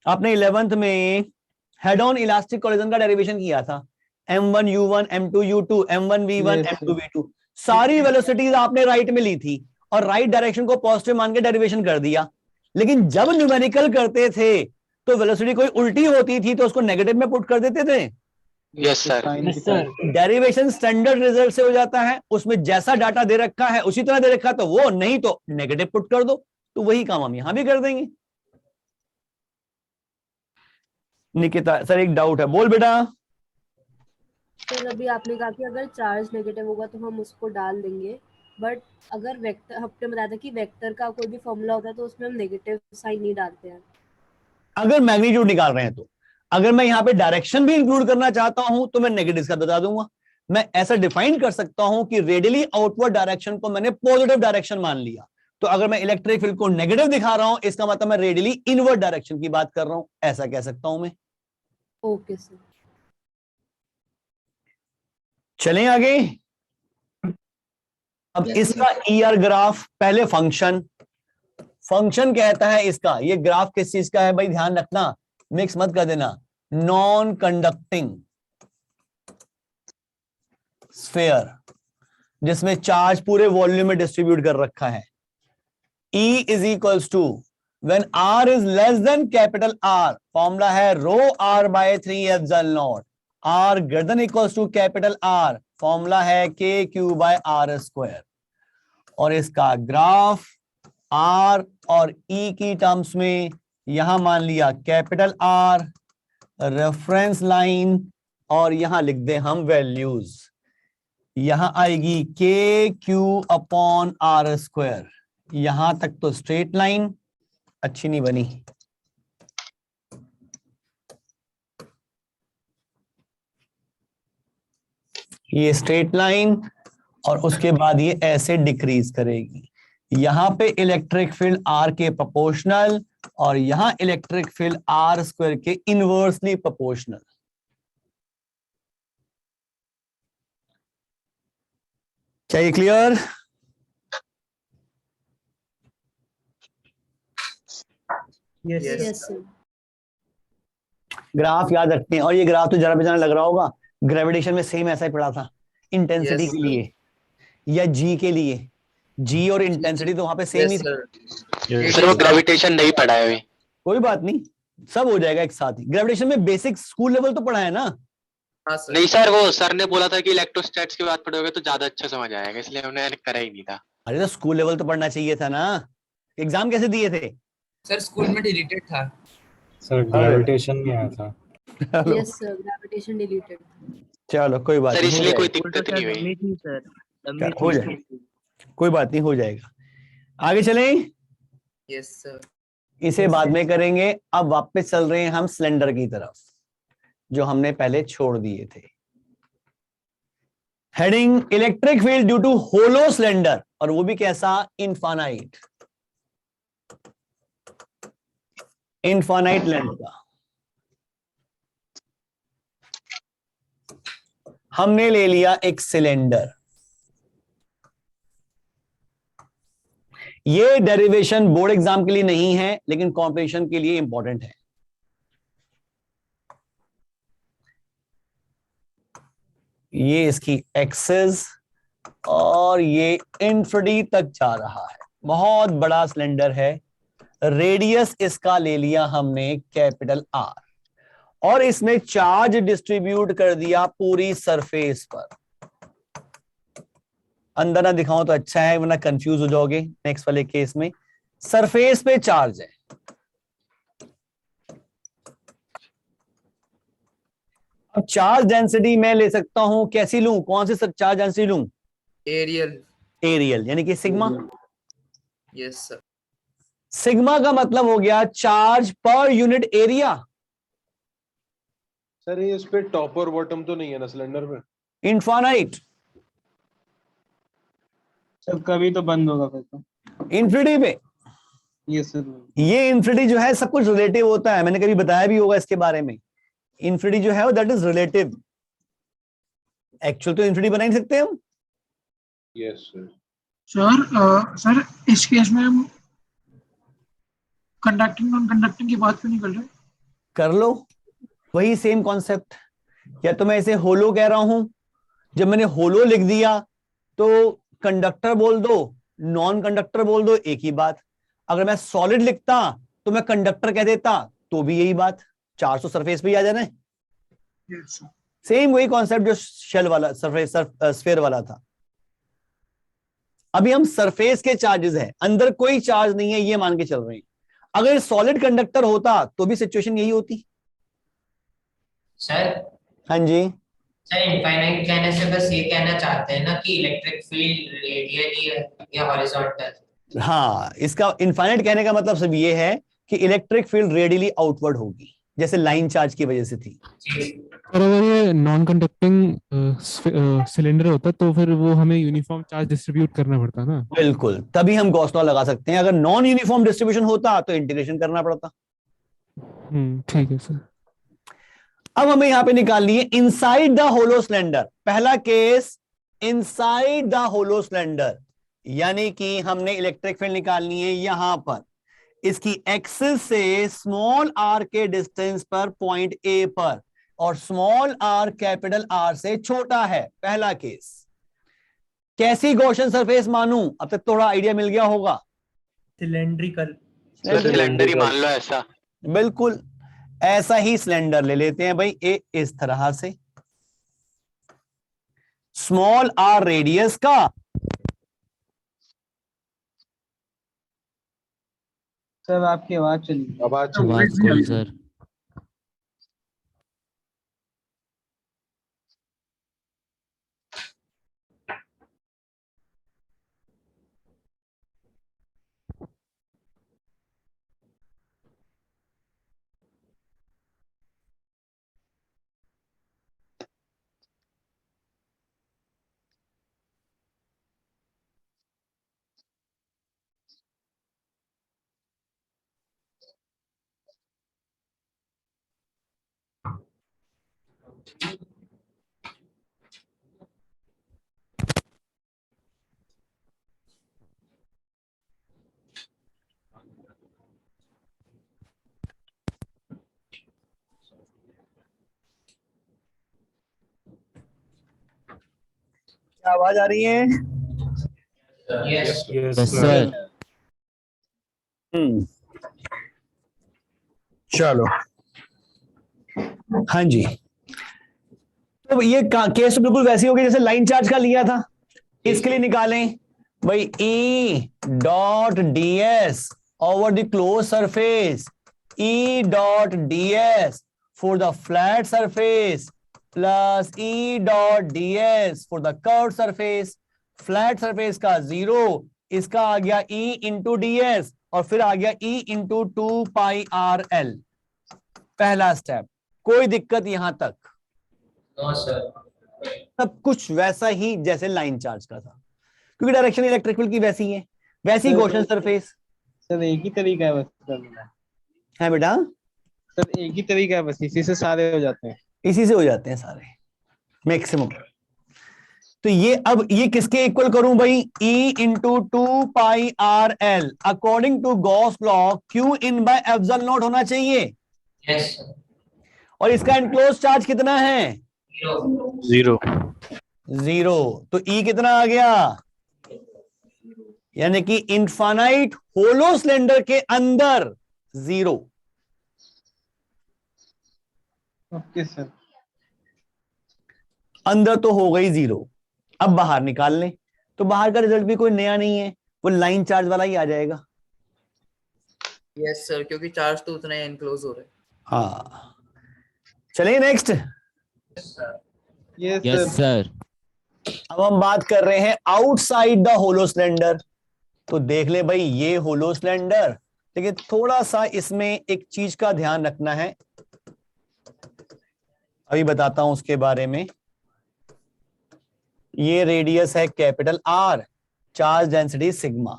आपने 11th में हेड ऑन इलास्टिक कोलिजन का डेरिवेशन किया था, m1 u1 m2 u2 m1 v1 m2 v2, सारी वेलोसिटीज आपने राइट में ली थी और राइट डायरेक्शन को पॉजिटिव मान के डेरिवेशन कर दिया। लेकिन जब न्यूमेरिकल करते थे तो वेलोसिटी कोई उल्टी होती थी तो उसको नेगेटिव में पुट कर देते थे। Yes sir. Derivation standard result से हो जाता है, उसमें जैसा डाटा दे रखा है उसी तरह दे रखा तो वो, नहीं तो नेगेटिव पुट कर दो। तो वही काम हम यहां भी कर देंगे। निकिता सर एक डाउट है, बोल बेटा। सर अभी आपने कहा कि अगर चार्ज नेगेटिव होगा तो हम उसको डाल देंगे, बट अगर वेक्टर, आपने बताया था कि वेक्टर का कोई भी फॉर्मूला होता है तो उसमें हम नेगेटिव साइन नहीं डालते हैं। अगर मैग्नीट्यूड निकाल रहे हैं तो, अगर मैं यहाँ पे डायरेक्शन भी इंक्लूड करना चाहता हूं तो मैं नेगेटिव का बता दूंगा। मैं ऐसा डिफाइन कर सकता हूं कि रेडियली आउटवर्ड डायरेक्शन को मैंने पॉजिटिव डायरेक्शन मान लिया, तो अगर मैं इलेक्ट्रिक फील्ड को नेगेटिव दिखा रहा हूं इसका मतलब मैं रेडियली इनवर्ड डायरेक्शन की बात कर रहा हूं, ऐसा कह सकता हूं मैं। Okay sir. चलें आगे। अब इसका ER ग्राफ, पहले फंक्शन कहता है इसका, ये ग्राफ किस चीज का है भाई, ध्यान रखना, मिक्स मत कर देना। नॉन कंडक्टिंग स्फीयर जिसमें चार्ज पूरे वॉल्यूम में डिस्ट्रीब्यूट कर रखा है। E is equals to when R is less than capital R, formula है rho R by 3 epsilon naught, R greater than equals to capital R, formula है KQ by R square. और इसका graph R और E की terms में यहां मान लिया कैपिटल R रेफरेंस लाइन, और यहां लिख दे हम वैल्यूज, यहां आएगी KQ अपॉन R स्क्वायर। यहां तक तो स्ट्रेट लाइन अच्छी नहीं बनी, ये स्ट्रेट लाइन, और उसके बाद ये ऐसे डिक्रीज करेगी। यहां पे इलेक्ट्रिक फील्ड R के प्रोपोर्शनल और यहां इलेक्ट्रिक फील्ड R स्क्वायर के इनवर्सली प्रोपोर्शनल। क्या ये क्लियर? Yes sir. ग्राफ याद रखते हैं, और ये ग्राफ तो जरा बेजाना लग रहा होगा, ग्रेविटेशन में सेम ऐसा ही पड़ा था इंटेंसिटी के लिए या G के लिए। G और इंटेंसिटी तो वहां पे सेम ही थी। सर वो ग्रेविटेशन नहीं पढ़ा है अभी। कोई बात नहीं, सब हो जाएगा एक साथ ही। ग्रेविटेशन में बेसिक स्कूल लेवल तो पढ़ा है ना? नहीं सर, वो सर ने बोला था कि इलेक्ट्रोस्टैट्स के बाद पढ़ोगे तो ज्यादा अच्छा समझ आएगा, इसलिए हमने करा ही नहीं था। अरे तो स्कूल लेवल तो पढ़ना चाहिए था ना। एग्जाम कैसे दिए थे? सर स्कूल में डिलीटेड था सर, ग्रेविटेशन नहीं आया था। Yes sir, gravitation deleted. चलो कोई बात सर नहीं, इसलिए कोई दिक्कत नहीं हुई। हो जाएगा, कोई बात नहीं, हो जाएगा। आगे चलें। Yes sir. इसे बाद में करेंगे, अब वापस चल रहे हैं हम सिलेंडर की तरफ जो हमने पहले छोड़ दिए थे। Heading electric field due to hollow cylinder, और वो भी कैसा? इनफाइनाइट, इनफाइनाइट लेंथ का। हमने ले लिया एक सिलेंडर, ये डेरिवेशन बोर्ड एग्जाम के लिए नहीं है, लेकिन कॉम्पिटिशन के लिए इंपॉर्टेंट है। ये इसकी एक्सेस और ये इंफिनिटी तक जा रहा है, बहुत बड़ा सिलेंडर है। रेडियस इसका ले लिया हमने कैपिटल आर, और इसमें चार्ज डिस्ट्रीब्यूट कर दिया पूरी सरफेस पर। अंदर ना दिखाऊं तो अच्छा है, वरना कंफ्यूज हो जाओगे। नेक्स्ट वाले केस में सरफेस पे चार्ज है, अब चार्ज डेंसिटी मैं ले सकता हूं, कैसी लूं, कौन सी चार्ज डेंसिटी लूं? एरियल। एरियल, यानी कि सिग्मा। Yes sir. सिग्मा का मतलब हो गया charge per unit area. Sir ये उस पे टॉप और बॉटम तो नहीं है ना सिलेंडर पे? इनफाइनाइट। सर कभी तो बंद होगा फिर तो। इन्फिनिटी पे। Yes sir. ये इन्फिनिटी जो है सब कुछ रिलेटिव होता है, मैंने कभी बताया भी होगा इसके बारे में। इन्फिनिटी जो है वो दैट इज रिलेटिव, एक्चुअल तो इन्फिनिटी बना ही नहीं सकते हम। Yes sir. सर इस केस में हम कंडक्टिंग नॉन कंडक्टिंग की बात क्यों नहीं कर रहे? कर लो, वही सेम कॉन्सेप्ट। या तो मैं इसे होलो कह रहा हूं, जब मैंने होलो लिख दिया तो कंडक्टर बोल दो, नॉन कंडक्टर बोल दो, एक ही बात। अगर मैं सॉलिड लिखता तो मैं कंडक्टर कह देता, तो भी यही बात, 400 सरफेस पे ही आ जाना है। सेम वही कॉन्सेप्ट जो शेल वाला सरफेस स्फीयर वाला था। अभी हम सरफेस के चार्जेस हैं, अंदर कोई चार्ज नहीं है ये मान के चल रहे हैं। अगर सॉलिड कंडक्टर होता तो भी सिचुएशन यही होती। सर। हाँ जी सर इनफाइनाइट कहने से बस ये कहना चाहते हैं ना कि इलेक्ट्रिक फील्ड रेडियली है या हॉरिजॉन्टल? हाँ, इसका इनफाइनाइट कहने का मतलब सिर्फ ये है कि इलेक्ट्रिक फील्ड रेडियली आउटवर्ड होगी, जैसे लाइन चार्ज की वजह से थी। और अगर ये नॉन कंडक्टिंग सिलेंडर होता तो फिर वो हमें यूनिफॉर्म चार्ज डिस्ट्रीब्यूट करना पड़ता ना। बिल्कुल, तभी हम गॉस लॉ लगा सकते हैं। अगर नॉन यूनिफॉर्म डिस्ट्रीब्यूशन होता तो इंटीग्रेशन करना पड़ता। ठीक है सर। अब हमें यहां पे निकालनी है इनसाइड द होलो सिलेंडर। पहला case inside the hollow cylinder, यानी कि हमने इलेक्ट्रिक फील्ड निकालनी है यहां पर, इसकी एक्सिस से स्मॉल आर के डिस्टेंस पर पॉइंट ए पर, और स्मॉल आर कैपिटल आर से छोटा है। पहला केस कैसी गॉसियन सरफेस मानूं? अब तक थोड़ा आइडिया मिल गया होगा। सिलेंड्रिकल। सिलेंडर ही मान लो ऐसा। बिल्कुल ऐसा ही सिलेंडर ले लेते हैं भाई, ए इस तरह से, स्मॉल आर रेडियस का, सर आपकी आवाज चली। आवाज कोई सर। क्या आवाज आ रही है? Yes sir. चलो हाँ जी, तो ये केस तो बिल्कुल वैसी होगी जैसे लाइन चार्ज का लिया था। इसके लिए निकालें भाई E dot ds over the close surface, E dot ds for the flat surface plus E dot ds for the curve surface. Flat surface का 0, इसका आ गया E इंटू ds, और फिर आ गया E इंटू 2 पाई RL। पहला step, कोई दिक्कत यहां तक? No sir. सब कुछ वैसा ही जैसे लाइन चार्ज का था, क्योंकि डायरेक्शन इलेक्ट्रिक फील्ड की वैसी है, वैसी गॉसियन सरफेस। सर एक ही तरीका है बस करने का। है बेटा, सर एक ही तरीका है बस, इसी से सारे हो जाते हैं। इसी से हो जाते हैं सारे मैक्सिमम। तो ये अब ये किसके इक्वल करूं भाई, E into 2πRL according to Gauss law Q in by epsilon naught होना चाहिए। यस और इसका एनक्लोज चार्ज कितना है, 0। 0। तो E कितना आ गया, यानी कि इनफाइनाइट होलो सिलेंडर के अंदर 0। Okay sir. अंदर तो हो गई 0। अब बाहर निकाल लें, तो बाहर का रिजल्ट भी कोई नया नहीं है, वो लाइन चार्ज वाला ही आ जाएगा। यस सर, क्योंकि चार्ज तो उतना ही एनक्लोज हो रहा है। हाँ, चलिए नेक्स्ट। Yes sir. अब हम बात कर रहे हैं आउटसाइड द होलो सिलेंडर। तो देख ले भाई, ये होलो सिलेंडर, लेकिन थोड़ा सा इसमें एक चीज का ध्यान रखना है, अभी बताता हूं उसके बारे में। ये रेडियस है capital R, charge density sigma,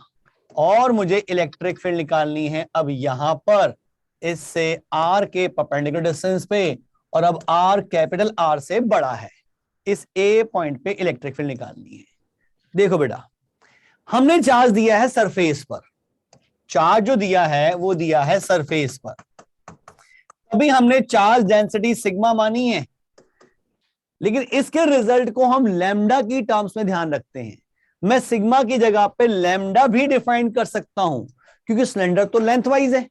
और मुझे इलेक्ट्रिक फील्ड निकालनी है अब यहां पर इससे R के परपेंडिकुलर डिस्टेंस पे, और अब R कैपिटल R से बड़ा है, इस A पॉइंट पे इलेक्ट्रिक फील्ड निकालनी है। देखो बेटा, हमने चार्ज दिया है सरफेस पर, चार्ज जो दिया है वो दिया है सरफेस पर, अभी हमने चार्ज डेंसिटी सिग्मा मानी है, लेकिन इसके रिजल्ट को हम लैम्डा की टर्म्स में ध्यान रखते हैं। मैं सिग्मा की जगह पे लैम्डा भी डिफाइन कर सकता हूं, क्योंकि सिलेंडर तो लेंथ वाइज है।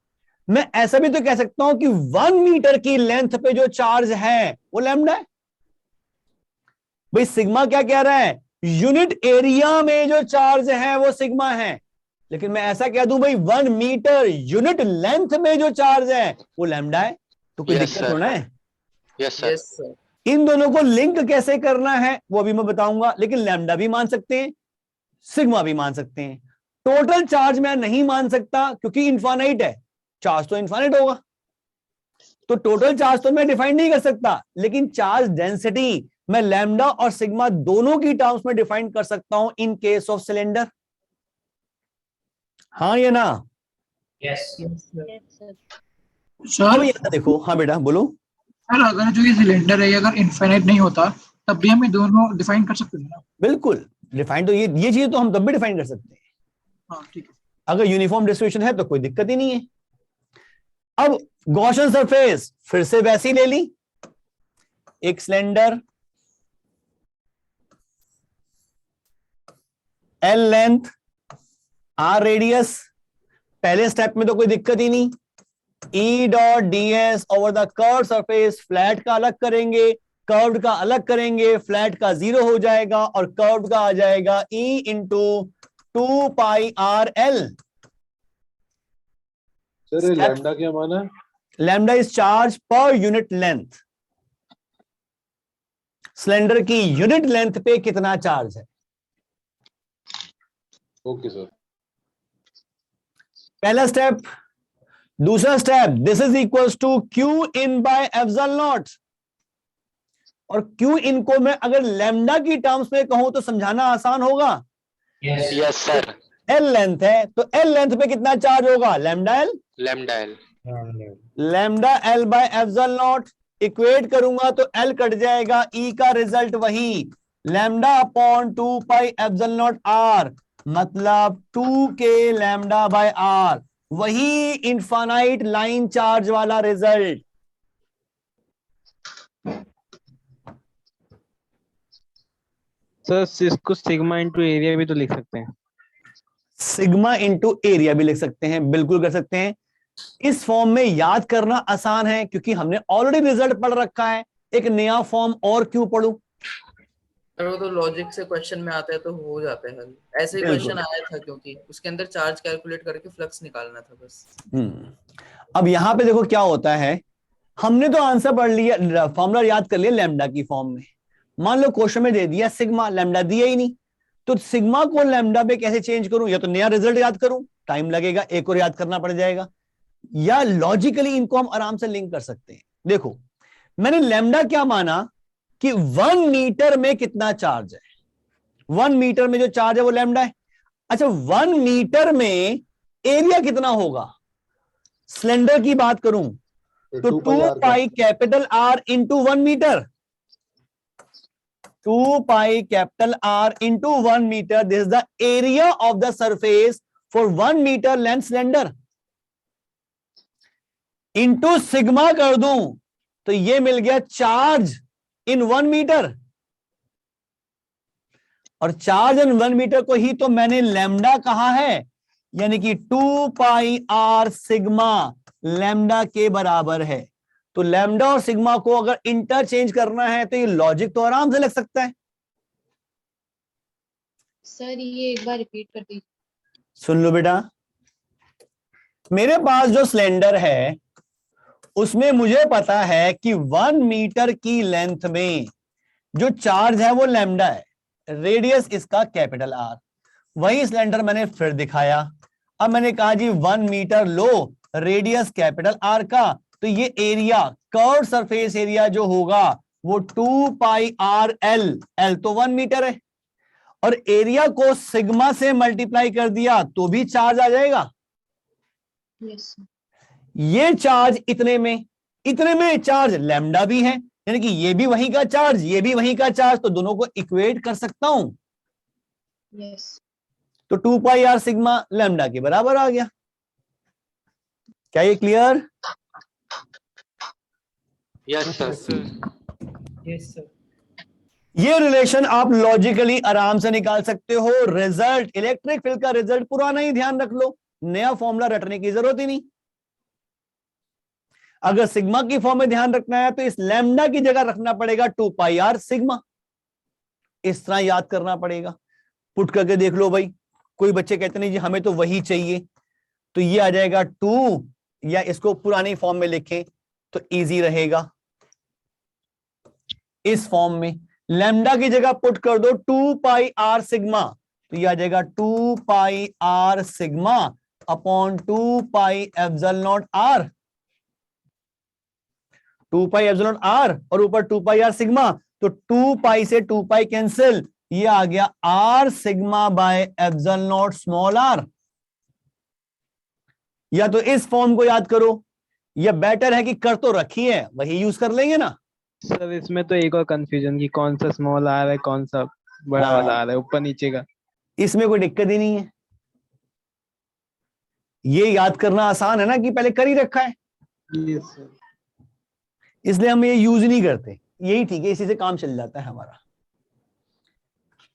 मैं ऐसा भी तो कह सकता हूं कि 1 मीटर की लेंथ पे जो चार्ज है वो लैम्डा है। भाई सिग्मा क्या कह रहा है, यूनिट एरिया में जो चार्ज है वो सिग्मा है, लेकिन मैं ऐसा कह दूं भाई 1 मीटर यूनिट लेंथ में जो चार्ज है वो लैम्डा है, तो कोई दिक्कत थोड़ा है। Yes sir. इन दोनों को लिंक कैसे करना है वो अभी मैं बताऊंगा, लेकिन लैम्डा भी मान सकते हैं, सिग्मा भी मान सकते हैं। टोटल चार्ज मैं नहीं मान सकता क्योंकि इनफाइनाइट है, चार्ज तो इनफाइनाइट होगा, तो टोटल चार्ज तो मैं डिफाइन नहीं कर सकता, लेकिन चार्ज डेंसिटी मैं लैम्डा और सिग्मा दोनों की टर्म्स में डिफाइन कर सकता हूं इन केस ऑफ सिलेंडर। हाँ या ना? यस सर देखो, हाँ बेटा बोलो। सर अगर जो ये सिलेंडर है अगर इनफाइनाइट नहीं होता तब भी हम ये दोनों डिफाइन कर सकते हैं ना? बिल्कुल डिफाइन, तो ये चीज तो हम तब भी डिफाइन कर सकते हैं। हाँ ठीक है। अगर यूनिफॉर्म डिस्ट्रीब्यूशन है तो कोई दिक्कत ही नहीं है। अब गॉसियन सरफेस फिर से वैसी ले ली, एक cylinder L length R radius, पहले स्टेप में तो कोई दिक्कत ही नहीं, E dot ds over the curve surface, flat का अलग करेंगे, कर्व्ड का अलग करेंगे, फ्लैट का 0 हो जाएगा और कर्व्ड का आ जाएगा E इंटू 2πRL। सर ये लैम्डा क्या माना है? Lambda is charge per unit length, cylinder की यूनिट लेंथ पे कितना चार्ज है। Okay sir. पहला स्टेप। दूसरा step, this is equals to Q in by epsilon naught, और Q इन को मैं अगर लैम्डा की टर्म्स में कहूं तो समझाना आसान होगा। Yes sir. L लेंथ है तो L लेंथ पे कितना चार्ज होगा, lambda L। Lambda L by epsilon naught, equate करूंगा तो L कट जाएगा, E का रिजल्ट वही lambda upon 2π epsilon naught R, मतलब 2k लैम्डा बाय R, वही इनफाइनाइट लाइन चार्ज वाला रिजल्ट। सर इसको सिग्मा इंटू एरिया भी तो लिख सकते हैं। सिग्मा इंटू एरिया भी लिख सकते हैं, बिल्कुल कर सकते हैं। इस फॉर्म में याद करना आसान है क्योंकि हमने ऑलरेडी रिजल्ट पढ़ रखा है, एक नया फॉर्म और क्यों पढ़ूं। वो तो लॉजिक से क्वेश्चन में आता है तो हो जाता है हल, ऐसे ही क्वेश्चन आया था क्योंकि उसके अंदर चार्ज कैलकुलेट करके फ्लक्स निकालना था बस। अब यहां पे देखो क्या होता है, हमने तो आंसर पढ़ लिया, फॉर्मूला याद कर लिया लैम्डा की फॉर्म में। मान लो क्वेश्चन में दे दिया सिग्मा, लैम्डा दिया ही नहीं, तो सिग्मा को लैम्डा पे कैसे चेंज करूं, या तो नया रिजल्ट याद करूं, टाइम लगेगा, एक और याद करना पड़ जाएगा, या लॉजिकली इनको हम आराम से लिंक कर सकते हैं। देखो मैंने लैम्डा क्या माना कि 1 मीटर में कितना चार्ज है, 1 मीटर में जो चार्ज है वो लैम्डा है। अच्छा 1 मीटर में एरिया कितना होगा, सिलेंडर की बात करूं तो 2π capital R into 1 metre, 2 pi capital R into 1 meter. This is the area of the surface for 1 meter length cylinder. Into sigma कर दूं तो ये मिल गया चार्ज इन 1 मीटर, और चार्ज इन 1 मीटर को ही तो मैंने लैम्डा कहा है, यानी कि 2 पाई आर सिग्मा लैम्डा के बराबर है। तो लैम्डा और सिग्मा को अगर इंटरचेंज करना है तो ये लॉजिक तो आराम से लग सकता है। सर ये एक बार रिपीट कर दीजिए। सुन लो बेटा, मेरे पास जो सिलेंडर है उसमें मुझे पता है कि 1 मीटर की लेंथ में जो चार्ज है वो लैम्डा है, रेडियस इसका कैपिटल आर। वही सिलेंडर मैंने फिर दिखाया। अब मैंने कहा जी 1 मीटर लो, रेडियस कैपिटल आर का, तो ये एरिया, कर्व सरफेस एरिया जो होगा वो 2 पाई आर एल, एल तो 1 मीटर है, और एरिया को सिग्मा से मल्टीप्लाई कर दिया तो भी चार्ज आ जाएगा। यस ये चार्ज इतने में चार्ज लैम्डा भी है, यानी कि ये भी वहीं का चार्ज, ये भी वहीं का चार्ज, तो दोनों को इक्वेट कर सकता हूं। यस तो 2 पाई आर सिग्मा लैम्डा के बराबर आ गया। क्या ये clear? Yes sir. Yes sir. ये रिलेशन आप लॉजिकली आराम से निकाल सकते हो। रिजल्ट, इलेक्ट्रिक फील्ड का रिजल्ट पुराना ही ध्यान रख लो, नया फॉर्मूला रटने की जरूरत ही नहीं। अगर सिग्मा की फॉर्म में ध्यान रखना है तो इस लैम्डा की जगह रखना पड़ेगा 2 पाई आर सिग्मा, इस तरह याद करना पड़ेगा। पुट करके देख लो भाई, कोई बच्चे कहते नहीं जी हमें तो वही चाहिए, तो ये आ जाएगा 2, या इसको पुरानी फॉर्म में लिखें तो इजी रहेगा। इस फॉर्म में लैम्डा की जगह पुट कर दो 2 पाई आर सिग्मा, तो ये आ जाएगा 2 pi R sigma upon 2 pi epsilon naught R, 2 pi epsilon R और ऊपर 2 पाई आर सिग्मा, तो 2 पाई से 2 पाई कैंसिल, ये आ गया R sigma by epsilon naught small R. या तो इस फॉर्म को याद करो, या बेटर है कि कर तो रखी है वही यूज कर लेंगे ना। सर इसमें तो एक और कंफ्यूजन कि कौन सा स्मॉल आर है, कौन सा बड़ा वाला आर है, ऊपर नीचे का। इसमें कोई दिक्कत ही नहीं है, ये याद करना आसान है ना कि पहले कर ही रखा है। Yes sir. इसलिए हम ये यूज नहीं करते, यही ठीक है, इसी से काम चल जाता है हमारा।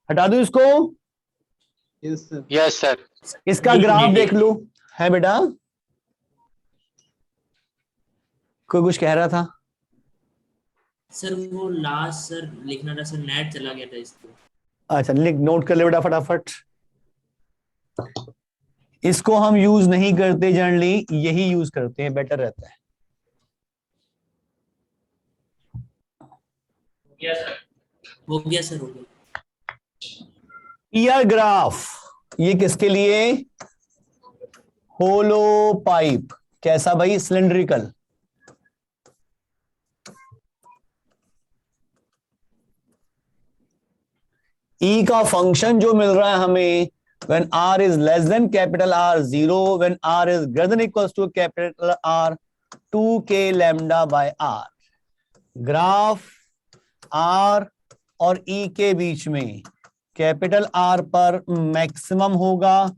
हटा दो इसको। Yes sir. Yes sir. इसका ग्राफ देख लो। है बेटा, कोई कुछ कह रहा था? सर वो लास्ट सर लिखना था सर, नेट चला गया था इसको। अच्छा लिख, नोट कर ले बेटा फटाफट। इसको हम यूज नहीं करते जनरली, यही यूज करते हैं, बेटर रहता है। हो गया सर, हो गया। ईयर ग्राफ, ये किसके लिए? होलो पाइप। कैसा भाई? सिलेंड्रिकल। ई का फंक्शन जो मिल रहा है हमें, when r is less than capital R 0, when r is greater than equals to capital R 2k lambda by r। Graph r और e के बीच में कैपिटल R पर मैक्सिमम होगा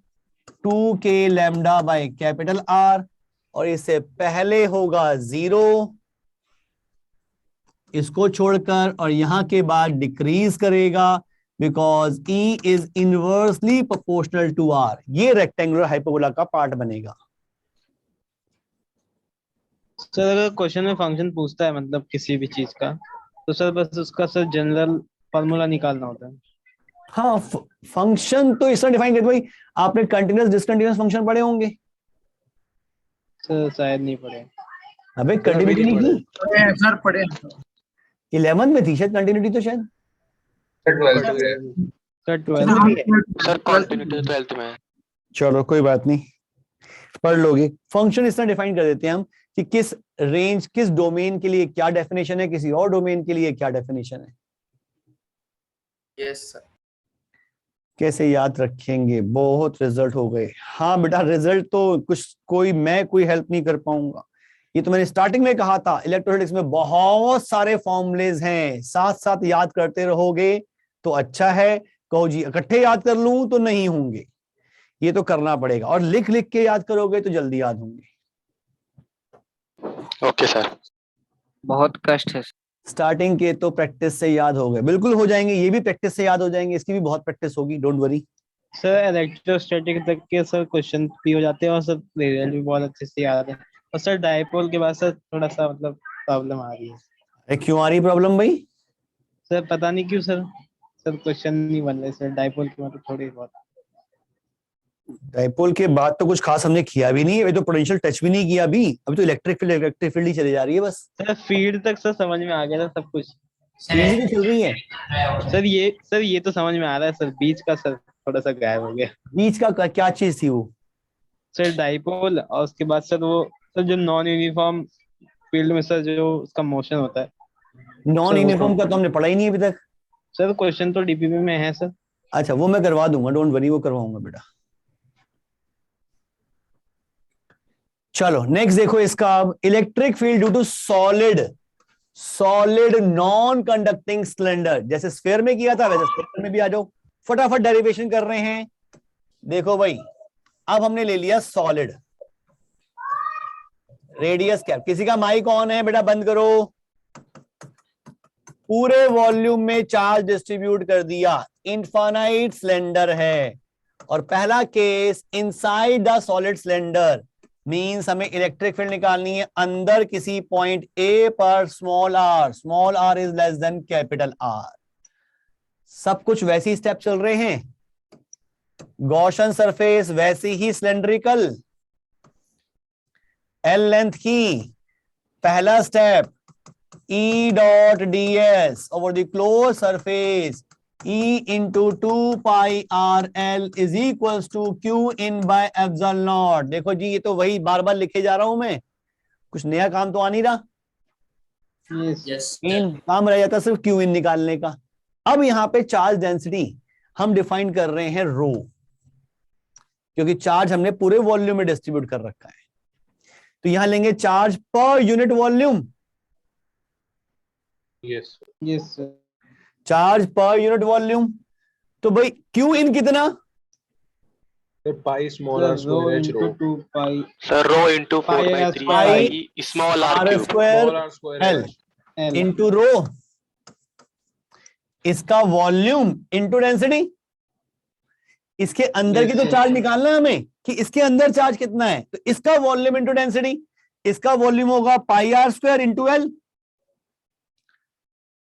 2k lambda by capital R, और इससे पहले होगा 0 इसको छोड़कर, और यहां के बाद डिक्रीज करेगा because E is inversely proportional to R। ये रेक्टेंगुलर हाइपरबोला का पार्ट बनेगा। सर अगर क्वेश्चन में फंक्शन पूछता है मतलब किसी भी चीज का, तो सर बस उसका सर जनरल फार्मूला निकालना होता है। हाँ, फंक्शन तो इस तरह डिफाइन करते भाई, आपने कंटिन्यूअस डिसकंटिन्यूअस फंक्शन पढ़े होंगे। सर शायद नहीं पढ़े। अबे कंटिन्यूटी नहीं थी? सर पढ़े। 11th में थी शायद कंटिन्यूटी, तो शायद सर 12th में। चलो कोई बात नहीं, पढ़ लोगे। फंक्शन इस तरह डिफाइन कर देते हैं हम कि किस रेंज, किस डोमेन के लिए क्या डेफिनेशन है, किसी और डोमेन के लिए क्या डेफिनेशन है। Yes sir. कैसे याद रखेंगे? बहुत रिजल्ट हो गए। हाँ बेटा, रिजल्ट तो कुछ कोई मैं कोई हेल्प नहीं कर पाऊंगा, ये तो मैंने स्टार्टिंग में कहा था, इलेक्ट्रोस्टैटिक्स में बहुत सारे फॉर्मूलेज हैं, साथ साथ याद करते रहोगे तो अच्छा है। कहो जी इकट्ठे याद कर लूं तो नहीं होंगे, ये तो करना पड़ेगा, और लिख लिख के याद करोगे तो जल्दी याद होंगे। Okay sir. बहुत कष्ट है। स्टार्टिंग के तो प्रैक्टिस से याद हो गए, बिल्कुल हो जाएंगे, ये भी प्रैक्टिस से याद हो जाएंगे, इसकी भी बहुत प्रैक्टिस होगी, डोंट वरी। सर इलेक्ट्रोस्टैटिक तक के सर क्वेश्चन भी हो जाते हैं और सर रिजल्ट भी बहुत अच्छे से याद है। और सर डायपोल के बाद सर थोड़ा सा मतलब प्रॉब्लम आ रही है। अरे क्यों आ रही प्रॉब्लम भाई? सर पता नहीं क्यों सर क्वेश्चन नहीं बन रहे सर डायपोल के मतलब थोड़ी बहुत। डायपोल के बाद तो कुछ खास हमने किया भी नहीं है, अभी तो पोटेंशियल टच भी नहीं किया, अभी तो इलेक्ट्रिक फील्ड ही चली जा रही है बस। सर फील्ड तक सर समझ में आ गया था सब कुछ। फील्ड चल रही है सर ये तो समझ में आ रहा है सर, बीच का सर थोड़ा सा गायब हो गया। बीच का क्या चीज थी वो? सर डायपोल, और उसके बाद सर वो सर जो नॉन यूनिफॉर्म फील्ड में सर जो उसका मोशन होता है। नॉन यूनिफॉर्म का तो हमने पढ़ा ही नहीं अभी तक। सर क्वेश्चन तो डीपीपी में है सर। अच्छा वो मैं करवा दूंगा, डोंट वरी, वो करवाऊंगा बेटा। चलो नेक्स्ट देखो इसका, electric field due to solid non conducting cylinder, जैसे स्फीयर में किया था वैसे स्फीयर में भी आ जाओ, फटाफट डेरिवेशन कर रहे हैं। देखो भाई अब हमने ले लिया सॉलिड, रेडियस कैप, किसी का माइक ऑन है बेटा बंद करो। पूरे वॉल्यूम में चार्ज डिस्ट्रीब्यूट कर दिया, इनफाइनाइट सिलेंडर है, और पहला case inside the solid cylinder means हमें इलेक्ट्रिक फील्ड निकालनी है अंदर किसी पॉइंट ए पर small R is less than capital R. सब कुछ वैसे ही स्टेप चल रहे हैं, गॉसियन सरफेस वैसी ही सिलेंड्रिकल, एल लेंथ की, पहला step E dot ds over the closed surface E into 2 pi RL is equals to Q in by epsilon naught। देखो जी ये तो वही बार बार लिखे जा रहा हूं मैं, कुछ नया काम तो आ नहीं रहा। इन काम रह जाता सिर्फ Q in निकालने का। अब यहाँ पे चार्ज डेंसिटी हम डिफाइन कर रहे हैं रो, क्योंकि चार्ज हमने पूरे वॉल्यूम में डिस्ट्रीब्यूट कर रखा है, तो यहां लेंगे charge per unit volume. Yes sir. Charge per unit volume, तो भाई क्यू इन कितना? Pi small R square H rho. Sir rho into 4/3 pi small R square L into rho, इसका वॉल्यूम इनटू डेंसिटी। इसके अंदर की तो charge निकालना है हमें कि इसके अंदर चार्ज कितना है, तो इसका वॉल्यूम इनटू डेंसिटी, इसका वॉल्यूम होगा पाई आर स्क्वायर इनटू एल।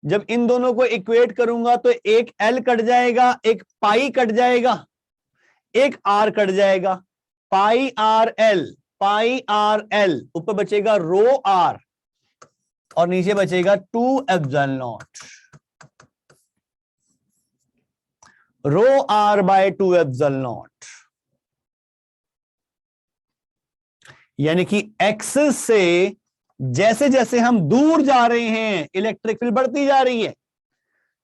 जब इन दोनों को इक्वेट करूंगा तो एक एल कट जाएगा, एक पाई कट जाएगा, एक आर कट जाएगा, पाई आर एल, ऊपर बचेगा रो आर और नीचे बचेगा 2 epsilon naught, rho R by 2 epsilon naught. यानी कि एक्सिस से जैसे जैसे हम दूर जा रहे हैं इलेक्ट्रिक फील्ड बढ़ती जा रही है।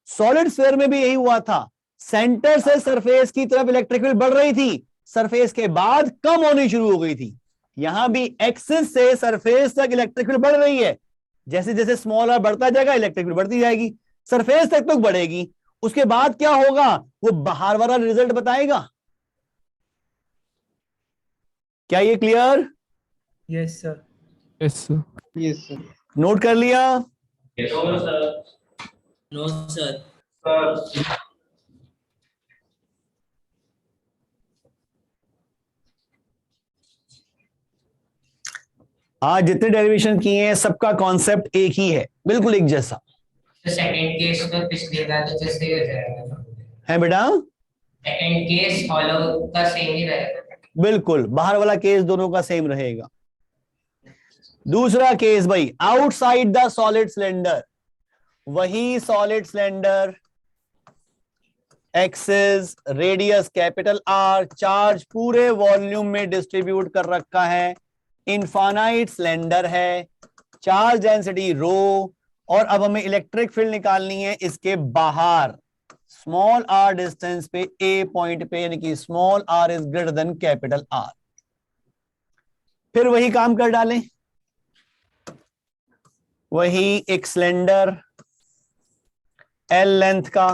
सॉलिड स्फीयर में भी यही हुआ था, सेंटर से सरफेस की तरफ इलेक्ट्रिक फील्ड बढ़ रही थी, सरफेस के बाद कम होनी शुरू हो गई थी। यहां भी एक्सिस से सरफेस तक इलेक्ट्रिक फील्ड बढ़ रही है, जैसे जैसे स्मॉल आर बढ़ता जाएगा इलेक्ट्रिक फील्ड बढ़ती जाएगी, सरफेस तक तो बढ़ेगी, उसके बाद क्या होगा वो बाहर वाला रिजल्ट बताएगा। क्या ये clear? Yes sir. Yes sir. Note कर लिया? No sir. आज जितने डेरिवेशन किए हैं सबका कॉन्सेप्ट एक ही है, बिल्कुल एक जैसा सेकंड केस तो पिछले वाले जैसे ही हो जाएगा है बेटा। सेकंड केस हॉलो का सेम ही रहेगा, बिल्कुल बाहर वाला केस दोनों का सेम रहेगा। दूसरा केस भाई आउटसाइड द सॉलिड सिलेंडर, वही solid cylinder, axis, radius capital R, charge पूरे वॉल्यूम में डिस्ट्रीब्यूट कर रखा है, इनफाइनाइट सिलेंडर है, चार्ज डेंसिटी रो, और अब हमें इलेक्ट्रिक फील्ड निकालनी है इसके बाहर स्मॉल आर डिस्टेंस पे, ए पॉइंट पे, यानी कि small R is greater than capital R. फिर वही काम कर डालें, वही एक सिलेंडर L लेंथ का,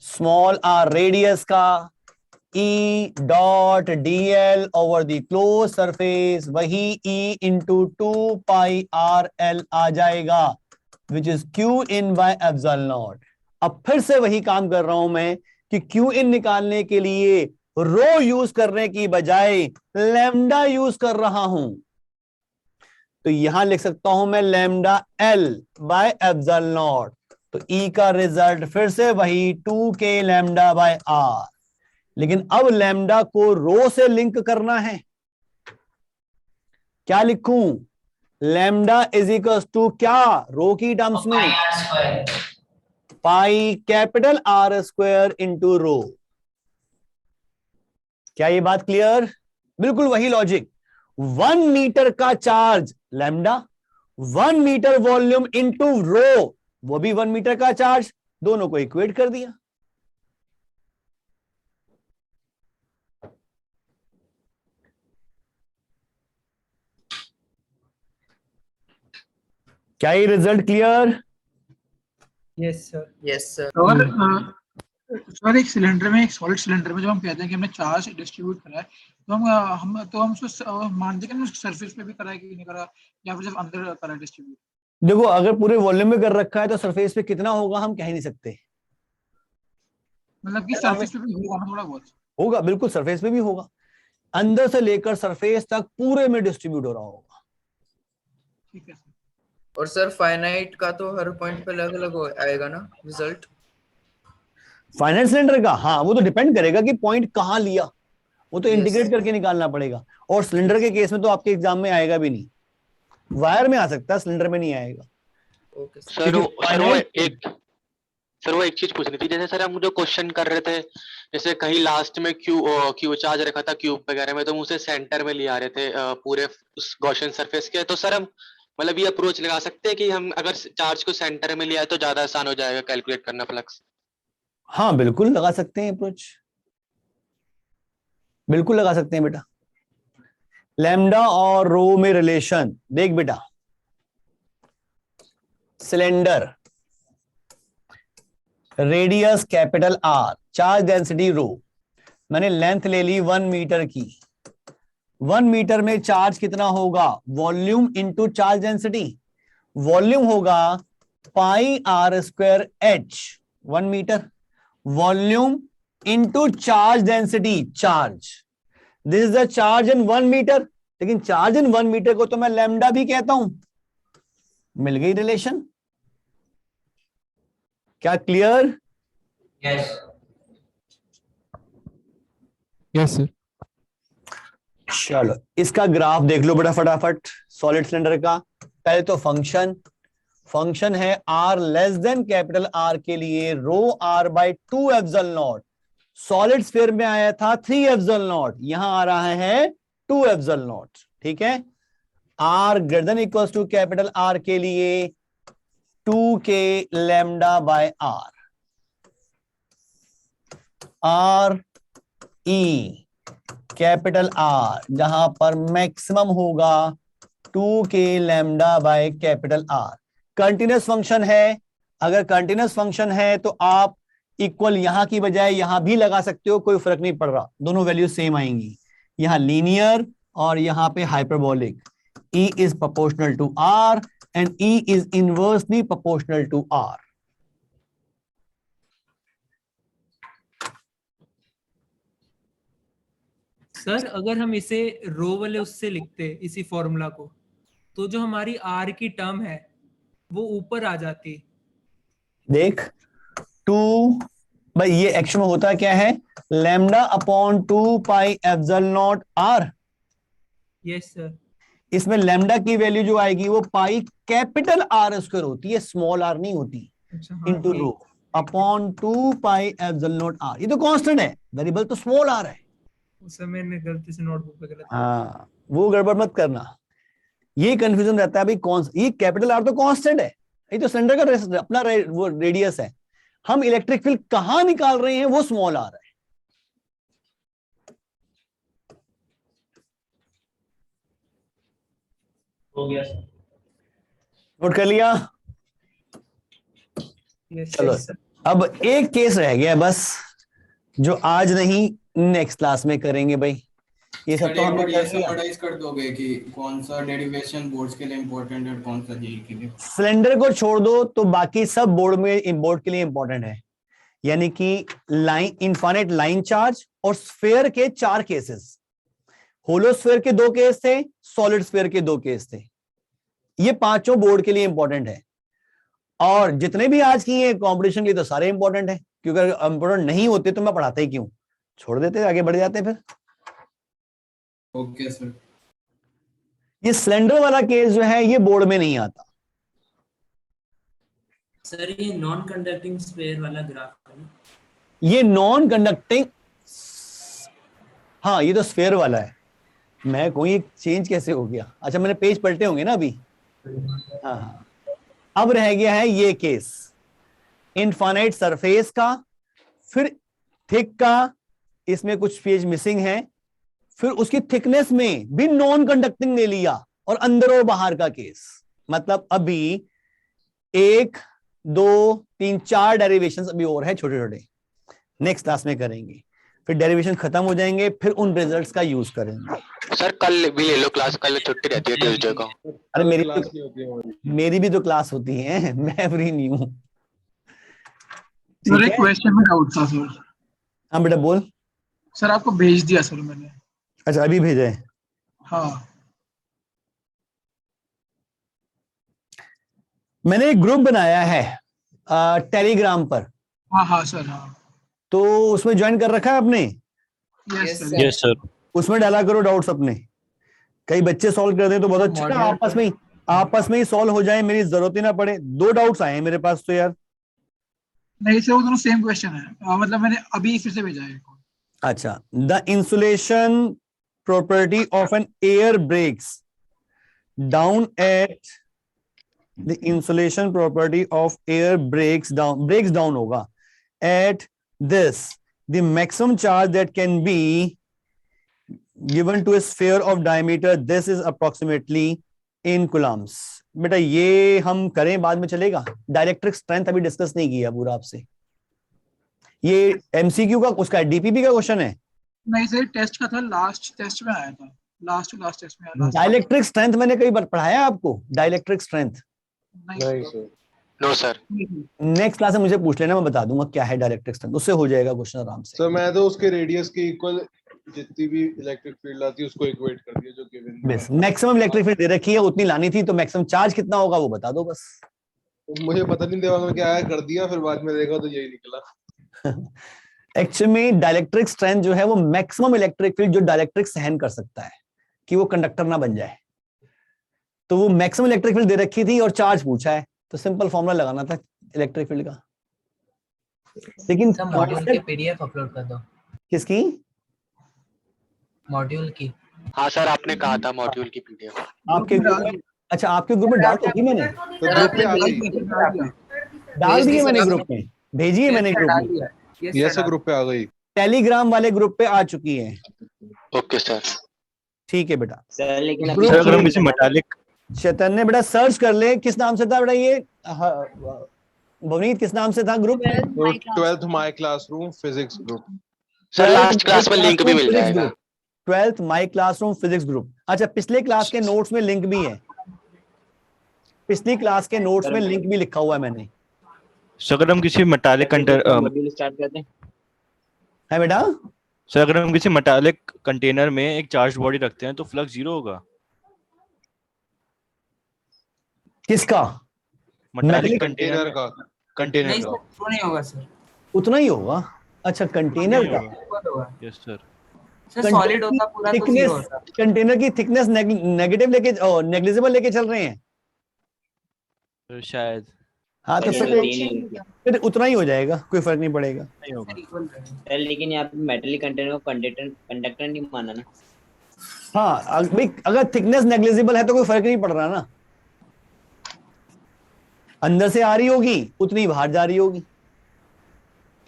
स्मॉल r रेडियस का, E dot dl over the close surface, वही E into 2 pi r l आ जाएगा, which is Q in by epsilon naught. अब फिर से वही काम कर रहा हूं मैं कि Q इन निकालने के लिए रो यूज करने की बजाय लैम्डा यूज कर रहा हूं, तो यहां लिख सकता हूं मैं lambda L by epsilon not. तो E का रिजल्ट फिर से वही 2k लैम्डा बाय r, लेकिन अब लैम्डा को रो से लिंक करना है। क्या लिखूं? लैम्डा इज इक्वल टू क्या रो की टर्म्स में? Pi capital R square into rho. क्या ये बात क्लियर? बिल्कुल वही लॉजिक। 1 मीटर का charge lambda, 1 metre volume into rho, वो भी 1 मीटर का चार्ज, दोनों को इक्वेट कर दिया। क्या ये result clear? Yes sir. Yes sir. अगर सर एक सिलेंडर में, एक सॉलिड सिलेंडर में जब हम कहते हैं कि हमने चार्ज डिस्ट्रीब्यूट करा है, तो हम उसको मानते हैं कि उसके सरफेस पे भी करा है कि नहीं करा, या फिर जब अंदर करा है डिस्ट्रीब्यूट? देखो, अगर पूरे वॉल्यूम में कर रखा है तो सरफेस पे कितना होगा हम कह ही नहीं सकते। मतलब कि सरफेस पे भी होगा ना थोड़ा बहुत? होगा, बिल्कुल सरफेस पे भी होगा, अंदर से लेकर सरफेस तक पूरे में डिस्ट्रीब्यूट हो रहा होगा। ठीक है। और सर फाइनाइट का तो हर पॉइंट पे अलग अलग आएगा ना रिजल्ट? फाइनाइट सिलेंडर का, हाँ, वो तो डिपेंड करेगा कि पॉइंट कहां लिया, वो तो Yes. इंटीग्रेट करके निकालना पड़ेगा। और सिलेंडर के केस में तो आपके एग्जाम में आएगा भी नहीं, वायर में आ सकता है, सिलेंडर में नहीं आएगा। ओके सर वो एक चीज पूछनी थी, जैसे सर हम जो क्वेश्चन कर रहे थे, जैसे कहीं लास्ट में क्यू चार्ज रखा था क्यूब वगैरह में, तो हम उसे सेंटर में ले आ रहे थे पूरे उस गॉसियन सरफेस के, तो सर हम मतलब ये अप्रोच लगा सकते हैं कि हम अगर चार्ज को सेंटर में ले आए तो ज्यादा आसान हो जाएगा कैलकुलेट करना फ्लक्स? हाँ, बिल्कुल लगा सकते हैं अप्रोच, बिल्कुल लगा सकते हैं बेटा। लैम्डा और रो में रिलेशन देख बेटा, cylinder radius capital R, charge density rho, मैंने लेंथ ले ली 1 मीटर की, 1 मीटर में चार्ज कितना होगा? Volume into charge density, volume होगा pi R square H, 1 metre, volume into charge density, charge, this is the charge in 1 metre, लेकिन charge in 1 metre को तो मैं लैम्डा भी कहता हूं। मिल गई रिलेशन? क्या क्लियर? Yes yes sir. चलो इसका ग्राफ देख लो बेटा फटाफट, सॉलिड सिलेंडर का। पहले तो फंक्शन है R less than capital R के लिए रो R by 2 epsilon not, solid sphere में आया था 3 एप्सिलॉन नॉट, यहां आ रहा है 2 एप्सिलॉन नॉट, ठीक है। R greater than equals to capital R के लिए 2k lambda by R E capital R, जहां पर मैक्सिमम होगा 2k lambda by capital R। Continuous function है, अगर कंटिन्यूस फंक्शन है तो आप इक्वल यहां की बजाय यहां भी लगा सकते हो, कोई फर्क नहीं पड़ रहा, दोनों वैल्यू सेम आएंगी। यहां लीनियर और यहां पे hyperbolic, E is proportional to R and E is inversely proportional to R. Sir अगर हम इसे रो वाले उससे लिखते इसी फॉर्मूला को, तो जो हमारी आर की टर्म है वो ऊपर आ जाती। देख 2 भाई, ये एक्शन में होता क्या है? Lambda upon 2 pi epsilon naught R। Yes sir. इसमें लैम्डा की वैल्यू जो आएगी वो पाई कैपिटल R स्क्वायर होती है, स्मॉल r नहीं होती, अच्छा into rho upon 2 pi epsilon naught R। ये तो कांस्टेंट है, वेरिएबल तो स्मॉल r है। उस समय मैंने गलती से नोटबुक पे गलत। हाँ, वो गड़बड़ मत करना, ये कंफ्यूजन रहता है भाई, कौन ये कैपिटल R तो कांस्टेंट है, ये तो सिलेंडर का अपना वो रेडियस है, हम इलेक्ट्रिक फील्ड कहां निकाल रहे हैं वो स्मॉल r है। हो गया सर। नोट कर लिया? चलो अब एक केस रह गया बस, जो आज नहीं नेक्स्ट क्लास में करेंगे भाई। ये सब तो हमने कर लिया। समराइज कर दोगे कि कौन सा डेरिवेशन बोर्ड्स के लिए इंपॉर्टेंट है और कौन सा जेई के लिए? सिलेंडर को छोड़ दो तो बाकी सब बोर्ड के लिए इंपॉर्टेंट है। यानी कि लाइन, इनफाइनाइट लाइन चार्ज और स्फीयर के 4 केसेस, होलो स्फीयर के 2 केस थे, सॉलिड स्फीयर के 2 केस थे। ये पांचों बोर्ड के लिए इंपॉर्टेंट है। और जितने भी आज की कंपटीशन के लिए तो सारे इंपॉर्टेंट है, क्योंकि अगर इंपॉर्टेंट नहीं होते तो मैं पढ़ाता ही क्यों, छोड़ देते, आगे बढ़ जाते फिर। Okay sir. ये सिलेंडर वाला केस जो है ये बोर्ड में नहीं आता। सर ये नॉन कंडक्टिंग स्फीयर वाला ग्राफ है ना? ये नॉन कंडक्टिंग, हाँ ये तो स्फीयर वाला है। मैं कोई चेंज कैसे हो गया? अच्छा मैंने पेज पलटे होंगे ना अभी। हाँ अब रह गया है ये केस, इनफाइनाइट सरफेस का, फिर थिक का, इसमें कुछ पेज मिसिंग है, फिर उसकी थिकनेस में भी नॉन कंडक्टिंग ले लिया, और अंदर और बाहर का केस। मतलब अभी 1 2 3 4 डेरिवेशंस अभी और है छोटे छोटे, नेक्स्ट क्लास में करेंगे। फिर डेरिवेशन खत्म हो जाएंगे, फिर उन रिजल्ट्स का यूज करेंगे। सर कल भी ले लो क्लास, कल छुट्टी रहती है ट्यूसडे को। अरे मेरी भी तो क्लास होती है, मैं फ्री नहीं हूँ। सर एक क्वेश्चन में डाउट था सर। हाँ बेटा बोल। सर आपको भेज दिया सर मैंने। अच्छा अभी भेजा है? हाँ मैंने एक ग्रुप बनाया है टेलीग्राम पर। हाँ हाँ सर हाँ। तो उसमें ज्वाइन कर रखा है आपने? Yes sir. उसमें डाला करो डाउट्स अपने, कई बच्चे सॉल्व कर दें तो बहुत अच्छा, आपस में ही सॉल्व हो जाए, मेरी जरूरत ही ना पड़े। 2 डाउट्स आए हैं मेरे पास तो यार। नहीं सर वो दोनों सेम क्वेश्चन है, मतलब मैंने अभी फिर से भेजा है। अच्छा, the insulation property of an air breaks down at, the insulation property of air breaks down होगा at this, the maximum charge that can be given to a sphere of diameter this is approximately in coulombs। बेटा ये हम करें बाद में चलेगा, dielectric strength अभी discuss नहीं किया पूरा आपसे। ये एमसीक्यू का, उसका डीपीपी का क्वेश्चन है। नहीं सर टेस्ट का था, लास्ट टेस्ट में आया था, लास्ट टेस्ट में आया था। डाइलेक्ट्रिक स्ट्रेंथ मैंने कई बार पढ़ाया आपको, डाइलेक्ट्रिक स्ट्रेंथ? नहीं सर। No sir. नेक्स्ट क्लास में मुझे पूछ लेना, मैं बता दूंगा क्या है डाइलेक्ट्रिक स्ट्रेंथ, उससे हो जाएगा क्वेश्चन आराम से। सर मैं तो उसके रेडियस के इक्वल जितनी भी इलेक्ट्रिक फील्ड आती है उसको इक्वेट कर दिया जो गिवन है। बस मैक्सिमम इलेक्ट्रिक फील्ड दे रखी है, उतनी लानी थी, तो मैक्सिमम चार्ज कितना होगा वो बता दो बस। मुझे पता नहीं दिमाग में क्या आया, कर दिया, फिर बाद में देखा तो यही निकला। एक्चुअली में डाइलेक्ट्रिक स्ट्रेंथ जो है वो मैक्सिमम इलेक्ट्रिक फील्ड जो डाइलेक्ट्रिक सहन कर सकता है कि वो कंडक्टर ना बन जाए, तो वो मैक्सिमम इलेक्ट्रिक फील्ड दे रखी थी और चार्ज पूछा है, तो सिंपल फॉर्मूला लगाना था इलेक्ट्रिक फील्ड का। लेकिन मॉड्यूल के पीडीएफ अपलोड कर दो। किसकी? मॉड्यूल की। हाँ सर आपने कहा था मॉड्यूल की पीडीएफ आपके ग्रुप में। अच्छा आपके ग्रुप में डाल दी मैंने, डाल दी है मैंने ग्रुप में, भेजी है मैंने ग्रुप में। यस सर ग्रुप पे आ गई, टेलीग्राम वाले ग्रुप पे आ चुकी है। ओके सर ठीक है बेटा। सर लेकिन अगर मुझे मेटालिक चैतन्य बेटा सर्च कर ले, किस नाम से था बेटा ये? भवनीत किस नाम से था group? 12th my classroom physics group. Sir last class में लिंक भी मिल जाएगा। 12th my classroom physics group. अच्छा पिछले क्लास के नोट्स में लिंक भी है, पिछली क्लास के नोट्स में लिंक भी लिखा हुआ है मैंने। सर अगर हम किसी मेटालिक कंटेनर स्टार्ट करते हैं है बेटा? सर अगर हम किसी मेटालिक कंटेनर में एक चार्ज बॉडी रखते हैं तो फ्लक्स 0 होगा? किसका? मेटालिक कंटेनर का। नहीं सर वो नहीं होगा सर, उतना ही होगा। अच्छा कंटेनर का। Yes sir. सर सॉलिड होता पूरा तो 0 होता। कंटेनर की थिकनेस नेगेटिव लेके नेग्लिजिबल लेके चल रहे हैं तो शायद। हाँ तो फिर उतना ही हो जाएगा, कोई फर्क नहीं पड़ेगा। सर लेकिन यहाँ पे मेटालिक कंटेनर को कंडक्टर नहीं माना ना। हाँ अगर थिकनेस नेग्लिजिबल है तो कोई फर्क नहीं पड़ रहा ना, अंदर से आ रही होगी उतनी बाहर जा रही होगी,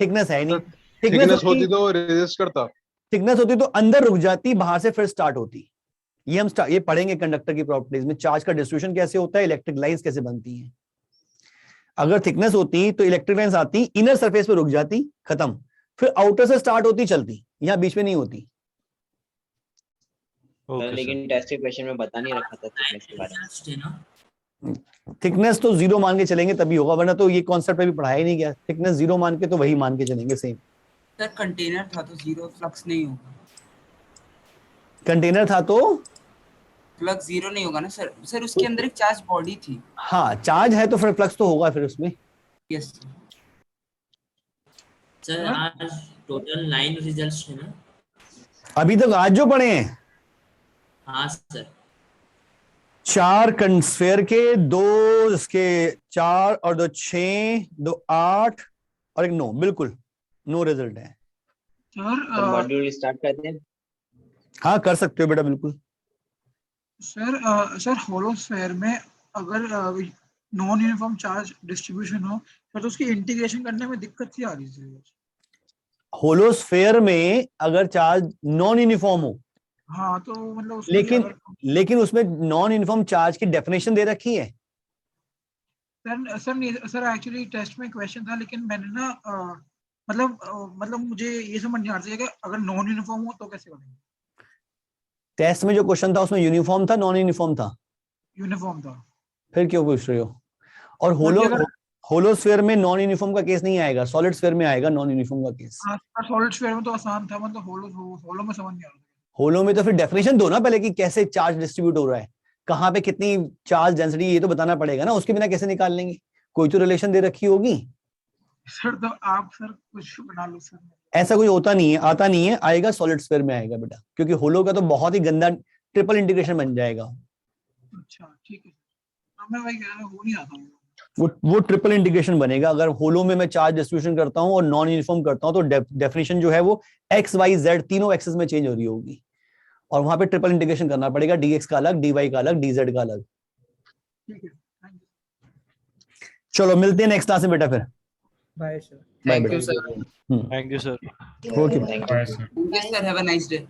थिकनेस है नहीं। थिकनेस होती तो रेजिस्ट करता, थिकनेस होती तो अंदर रुक जाती, बाहर से फिर स्टार्ट होती। ये पढ़ेंगे कंडक्टर की प्रॉपर्टीज में, चार्ज का डिस्ट्रीब्यूशन कैसे होता है, इलेक्ट्रिक लाइंस कैसे बनती हैं। अगर थिकनेस होती तो इलेक्ट्रिक लाइंस आती, इनर सरफेस पे रुक जाती, खत्म, फिर आउटर से स्टार्ट होती चलती, यहाँ बीच में नहीं होती। लेकिन टेस्ट के क्वेश्चन में बता नहीं रखा था थिकनेस के बारे में। थिकनेस तो 0 मान के चलेंगे तभी होगा, वरना तो ये कॉन्सेप्ट अभी पढ़ाया ही नहीं गया। थिकनेस 0 मान के तो वही मान के चलेंगे सेम। सर कंटेनर था तो जीरो फ्लक्स नहीं होगा। कंटेनर था तो फ्लक्स जीरो नहीं होगा ना सर। सर उसके अंदर एक चार्ज बॉडी थी। हाँ चार्ज है तो फिर फ्लक्स तो होगा फिर उसमें। यस सर आज टोटल 9 रिजल्ट्स है ना अभी तक आज जो पढ़े हैं। हाँ सर 4 स्फेयर के, 2 इसके 4 और 2 6, 2 8 और 1 9, बिल्कुल नो रिजल्ट है। तो मॉड्यूल स्टार्ट करते हैं। हाँ कर सकते हो बेटा बिल्कुल। सर होलो स्फेयर में अगर नॉन यूनिफॉर्म चार्ज डिस्ट्रीब्यूशन हो तो उसकी इंटीग्रेशन करने में दिक्कत ही आ रही है। होलो स्फेयर में अगर चार्ज नॉन यूनिफॉर्म हो, हाँ तो मतलब उसमें लेकिन उसमें नॉन यूनिफॉर्म चार्ज की डेफिनेशन दे रखी है। सर एक्चुअली टेस्ट में क्वेश्चन था, लेकिन मैंने ना मतलब मुझे ये समझ नहीं आ रहा है कि अगर नॉन यूनिफॉर्म हो तो कैसे करेंगे। टेस्ट में जो क्वेश्चन था उसमें यूनिफॉर्म था नॉन यूनिफॉर्म था? यूनिफॉर्म था। फिर क्यों पूछ रहे हो? और होलो स्फीयर में नॉन यूनिफॉर्म का केस नहीं आएगा, सॉलिड स्फीयर में आएगा नॉन यूनिफॉर्म का केस। सॉलिड स्फीयर में तो आसान था, मतलब होलो में समझ नहीं आ रहा। होलो में तो फिर डेफिनेशन दो ना पहले कि कैसे चार्ज डिस्ट्रीब्यूट हो रहा है, कहाँ पे कितनी चार्ज डेंसिटी, ये तो बताना पड़ेगा ना। उसके बिना कैसे निकाल लेंगे? कोई तो रिलेशन दे रखी होगी। सर तो आप सर कुछ बना लो सर। ऐसा कुछ होता नहीं है, आता नहीं है, आएगा सॉलिड स्फीयर में आएगा बेटा, क्योंकि होलो का तो बहुत ही गंदा ट्रिपल इंटीग्रेशन बन जाएगा। अच्छा ठीक है, मैं वही कह रहा हूं, वो नहीं आता हूं। वो ट्रिपल इंटीग्रेशन बनेगा। अगर होलो में मैं चार्ज डिस्ट्रीब्यूशन करता हूं और नॉन यूनिफॉर्म करता हूं तो डेफिनेशन जो है वो एक्स वाई जेड तीनों एक्सेस में चेंज हो रही होगी, और वहां पे ट्रिपल इंटीग्रेशन करना पड़ेगा, डीएक्स का अलग, डीवाई का अलग, डीजेड का अलग। चलो मिलते हैं नेक्स्ट क्लास में बेटा फिर। Bye sir. Thank you sir. Thank you sir. Okay bye sir, have a nice day.